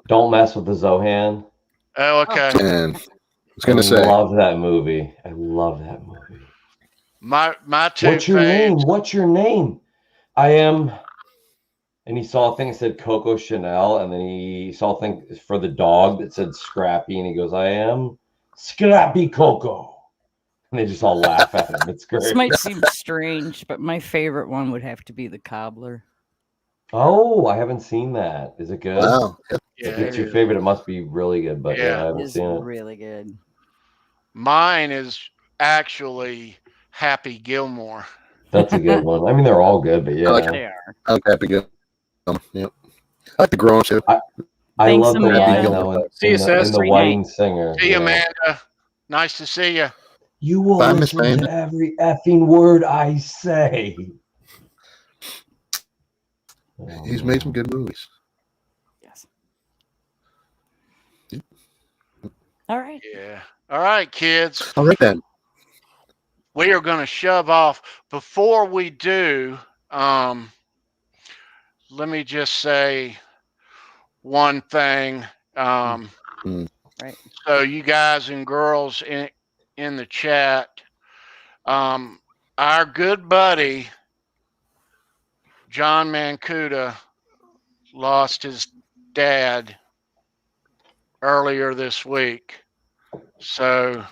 G: Don't Mess with the Zohan.
B: Oh, okay.
C: And I was going to say,
G: I love that movie. I love that movie.
B: My 2
G: What's your name?
B: faves.
G: What's your name? I am. And he saw a thing that said Coco Chanel, and then he saw a thing for the dog that said Scrappy, and he goes, I am Scrappy Coco. And they just all laugh at him. It's great.
D: This might seem strange, but my favorite one would have to be the cobbler.
G: Oh, I haven't seen that. Is it good?
C: wow.
B: Yeah,
G: If it's
B: it
G: your
B: is.
G: favorite, it must be really good, but yeah, I
B: Yeah.
G: haven't
D: It's
G: seen it.
D: really good.
B: Mine is actually Happy Gilmore.
G: That's a good one. I mean, they're all good, but yeah.
C: like
D: They are.
C: I'm happy to go. Yep. I like the grown too.
G: I
D: Thanks,
G: love the
D: Amanda.
G: line, though,
F: See you,
G: in
F: sis.
G: the
D: Great
G: Wedding Singer.
B: See you,
G: you know.
B: Amanda. Nice to see you.
G: You will
C: Bye, Miss
G: listen
C: Amanda.
G: to every effing word I say.
C: He's made some good movies.
D: Yes. All right.
B: Yeah. All right, kids.
C: All right then.
B: We are going to shove off. Before we do, let me just say one thing.
C: Mm.
D: Right.
B: So you guys and girls in the chat, our good buddy John Mancuda lost his dad earlier this week. So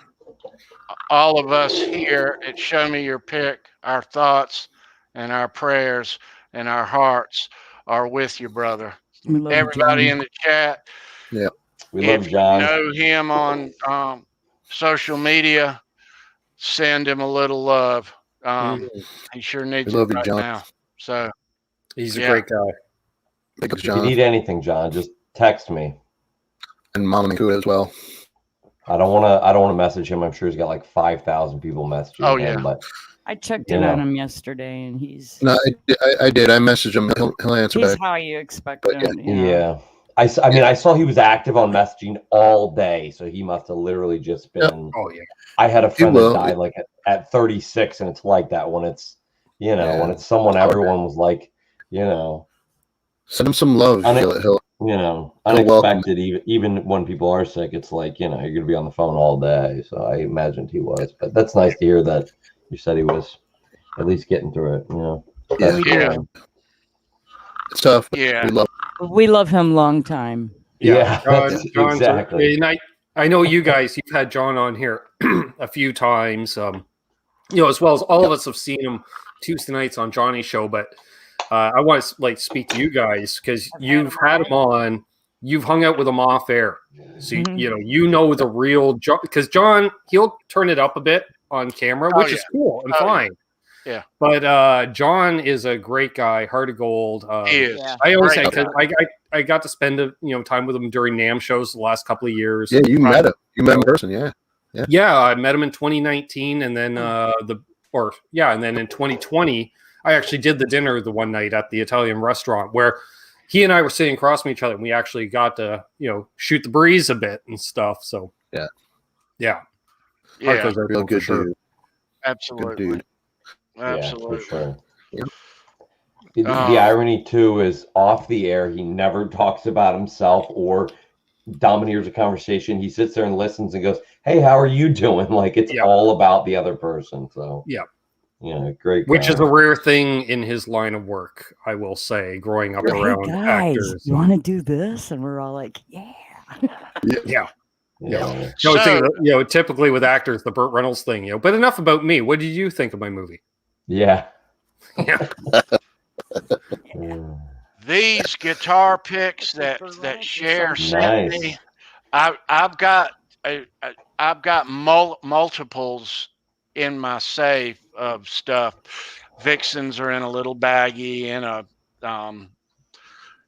B: all of us here at Show Me Your Pick, our thoughts and our prayers and our hearts are with you, brother.
D: We love you,
B: Everybody
D: John.
B: in the chat,
G: We love
B: if
G: John.
B: you know him on social media, send him a little love. He sure needs
C: We love
B: it
C: you,
B: right
C: John.
B: now. So
F: He's
B: Yeah.
F: a great guy.
C: Thank you,
G: If you
C: John.
G: need anything, John, just text me.
C: And Mama Mancuda as well.
G: I don't want to message him. I'm sure he's got like 5,000 people messaging
B: Oh,
G: him.
B: yeah.
G: But
D: I checked
G: You
D: in on
G: know.
D: him yesterday, and he's
C: No, I did. I messaged him. He'll answer
D: he's
C: back.
D: how you expect
C: But
D: him. you know.
G: yeah, I saw he was active on messaging all day, so he must have literally just been.
F: Oh yeah.
G: I had a friend
C: will.
G: that died like at 36, and it's like that when it's when it's someone
C: Oh,
G: everyone was like,
C: send him some love. He'll
G: unexpected. Even when people are sick, it's like you're gonna be on the phone all day. So I imagined he was, but that's nice to hear that you said he was at least getting through it.
B: Yeah.
C: It's tough.
B: Yeah.
C: We love
D: We love him long time.
G: Yeah,
F: John's
G: exactly.
F: and I know you guys. You've had John on here a few times. As well as all of us have seen him Tuesday nights on Johnny's show, but. I want to speak to you guys because you've had him on, you've hung out with him off air, so you know the real John. Because John, he'll turn it up a bit on camera, which is cool and fine.
B: Yeah,
F: but John is a great guy, heart of gold.
B: He is.
F: I always say
B: Great
F: because I got to spend time with him during NAMM shows the last couple of years.
C: Yeah, you met him. You met him in person. Yeah.
F: I met him in 2019, and then and then in 2020. I actually did the dinner the one night at the Italian restaurant where he and I were sitting across from each other, and we actually got to, shoot the breeze a bit and stuff. So
C: yeah.
F: Real
C: good
F: sure.
C: dude.
B: Absolutely.
C: Good dude.
B: Absolutely.
G: Yeah, for sure.
C: Yep.
G: The irony too is off the air, he never talks about himself or domineers a conversation. He sits there and listens and goes, "Hey, how are you doing?" Like it's all about the other person. So great guy.
F: Which is a rare thing in his line of work, I will say, growing up around
D: guys,
F: actors.
D: You want to do this? And we're all like, yeah.
F: No, typically with actors, the Burt Reynolds thing, But enough about me. What did you think of my movie?
G: Yeah.
B: These guitar picks that Cher sent me, I've got multiples in my safe of stuff. Vixens are in a little baggie in a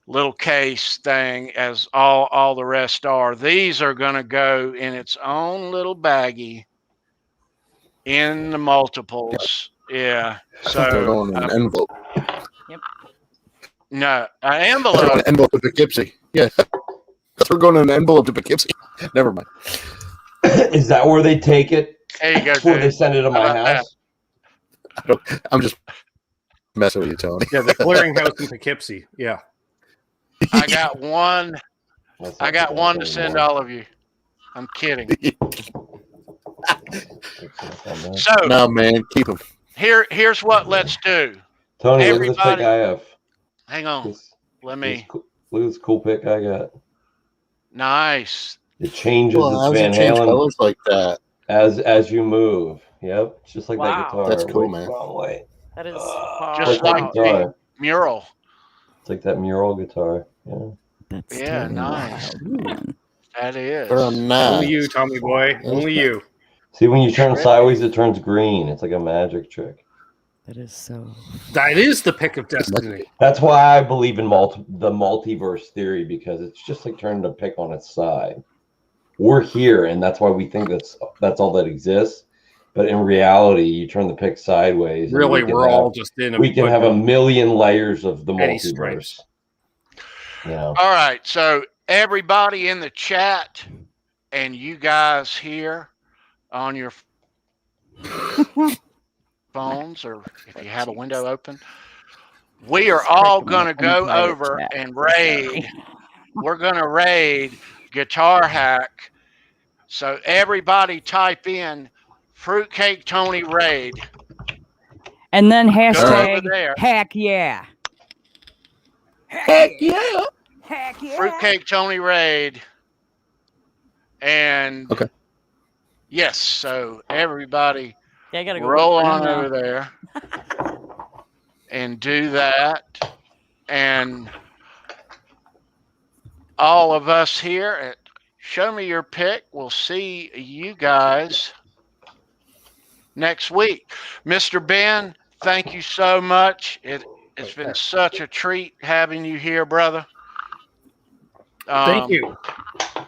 B: little case thing, as all the rest are. These are going to go in its own little baggie in the multiples. Yeah. So
C: they're going in an envelope.
D: Yep.
B: No, an
C: They're
B: envelope.
C: going in an envelope to Poughkeepsie. Yeah. We're going in an envelope to Poughkeepsie. Never mind.
G: Is that where they take it?
B: There you go.
G: Before they send it to my house?
C: I'm just messing with you, Tony.
F: Yeah, the clearinghouse in Poughkeepsie. Yeah.
B: I got one. I got one to send all of you. I'm kidding. So
C: no, man, keep them.
B: Here's what let's do.
G: Tony, look at this pick I have.
B: Hang on. Let me.
G: Look at this cool pick I got.
B: Nice.
G: It changes its Van Halen
C: colors like that
G: as you move. Yep, it's just like that guitar.
C: That's cool, man.
D: That is
B: just like the mural.
G: It's like that mural guitar. Yeah.
D: That's
B: nice. That is.
F: Only you, Tommy boy. Only you.
G: See, when you turn sideways, it turns green. It's like a magic trick.
D: That is so.
F: That is the pick of destiny.
G: That's why I believe in the multiverse theory, because it's just like turning a pick on its side. We're here, and that's why we think that's all that exists. But in reality, you turn the pick sideways.
F: Really, we're all just in.
G: We can have a million layers of the multiverse.
F: Stripes.
B: All right, so everybody in the chat, and you guys here on your phones, or if you have a window open, we are all going to go over and raid. We're going to raid Guitar Hack. So everybody type in Fruitcake Tony raid.
D: And then hashtag hack yeah.
C: Heck yeah.
D: Heck yeah.
B: Fruitcake Tony raid. And
C: okay.
B: Yes, so everybody
D: I gotta go
B: roll on over there and do that. And all of us here at Show Me Your Pick will see you guys next week. Mr. Ben, thank you so much. It's been such a treat having you here, brother.
F: Thank you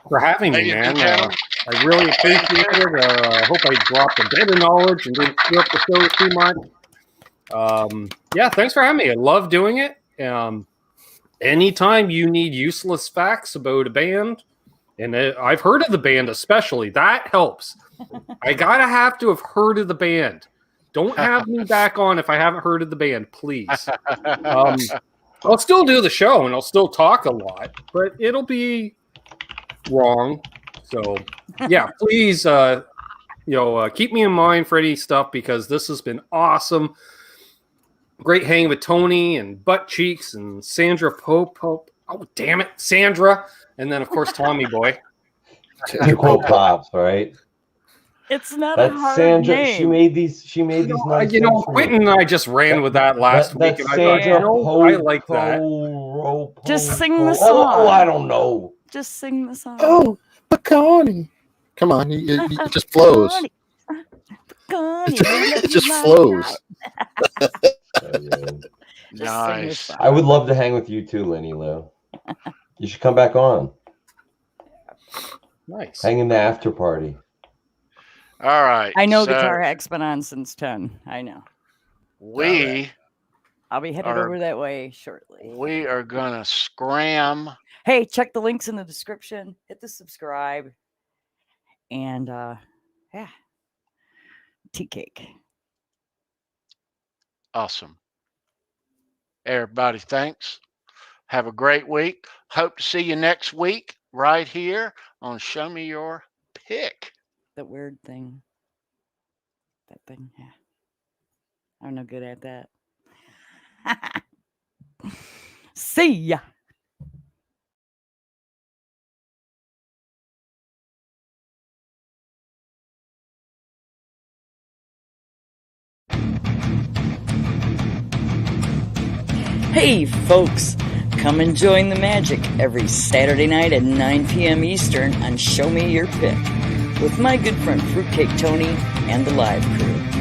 F: for having me, man. I really appreciate it. I hope I dropped a bit of knowledge and didn't screw up the show too much. Yeah, thanks for having me. I love doing it. anytime you need useless facts about a band, and I've heard of the band especially, that helps. I gotta have to have heard of the band. Don't have me back on if I haven't heard of the band, please. I'll still do the show and I'll still talk a lot, but it'll be wrong. So yeah, please, keep me in mind for any stuff, because this has been awesome. Great hanging with Tony and Butt Cheeks and Sandra Pope. Oh, damn it, Sandra. And then, of course, Tommy Boy.
G: You quote Pops, right?
D: It's not
G: That's
D: a hard
G: Sandra.
D: name.
G: She made these nice things for me.
F: Quentin and I just ran with that last week. And I thought, I like that.
D: Just sing the
G: Oh,
D: song.
G: I don't know.
D: Just sing the song.
C: Oh, Pokorney. Come on, it just flows. It just flows.
B: Nice.
G: I would love to hang with you too, Lenny Lou. You should come back on.
F: Nice.
G: Hang in the after party.
B: All right.
D: I know
B: so
D: Guitar Hack's been on since 10. I know.
B: I'll
D: be headed over that way shortly.
B: We are gonna scram.
D: Hey, check the links in the description. Hit the subscribe. And yeah. Tea cake.
B: Awesome. Everybody, thanks. Have a great week. Hope to see you next week right here on Show Me Your Pick.
D: That weird thing. That thing, yeah. I'm no good at that. See ya. Hey, folks. Come and join the magic every Saturday night at 9 p.m. Eastern on Show Me Your Pick with my good friend Fruitcake Tony and the live crew.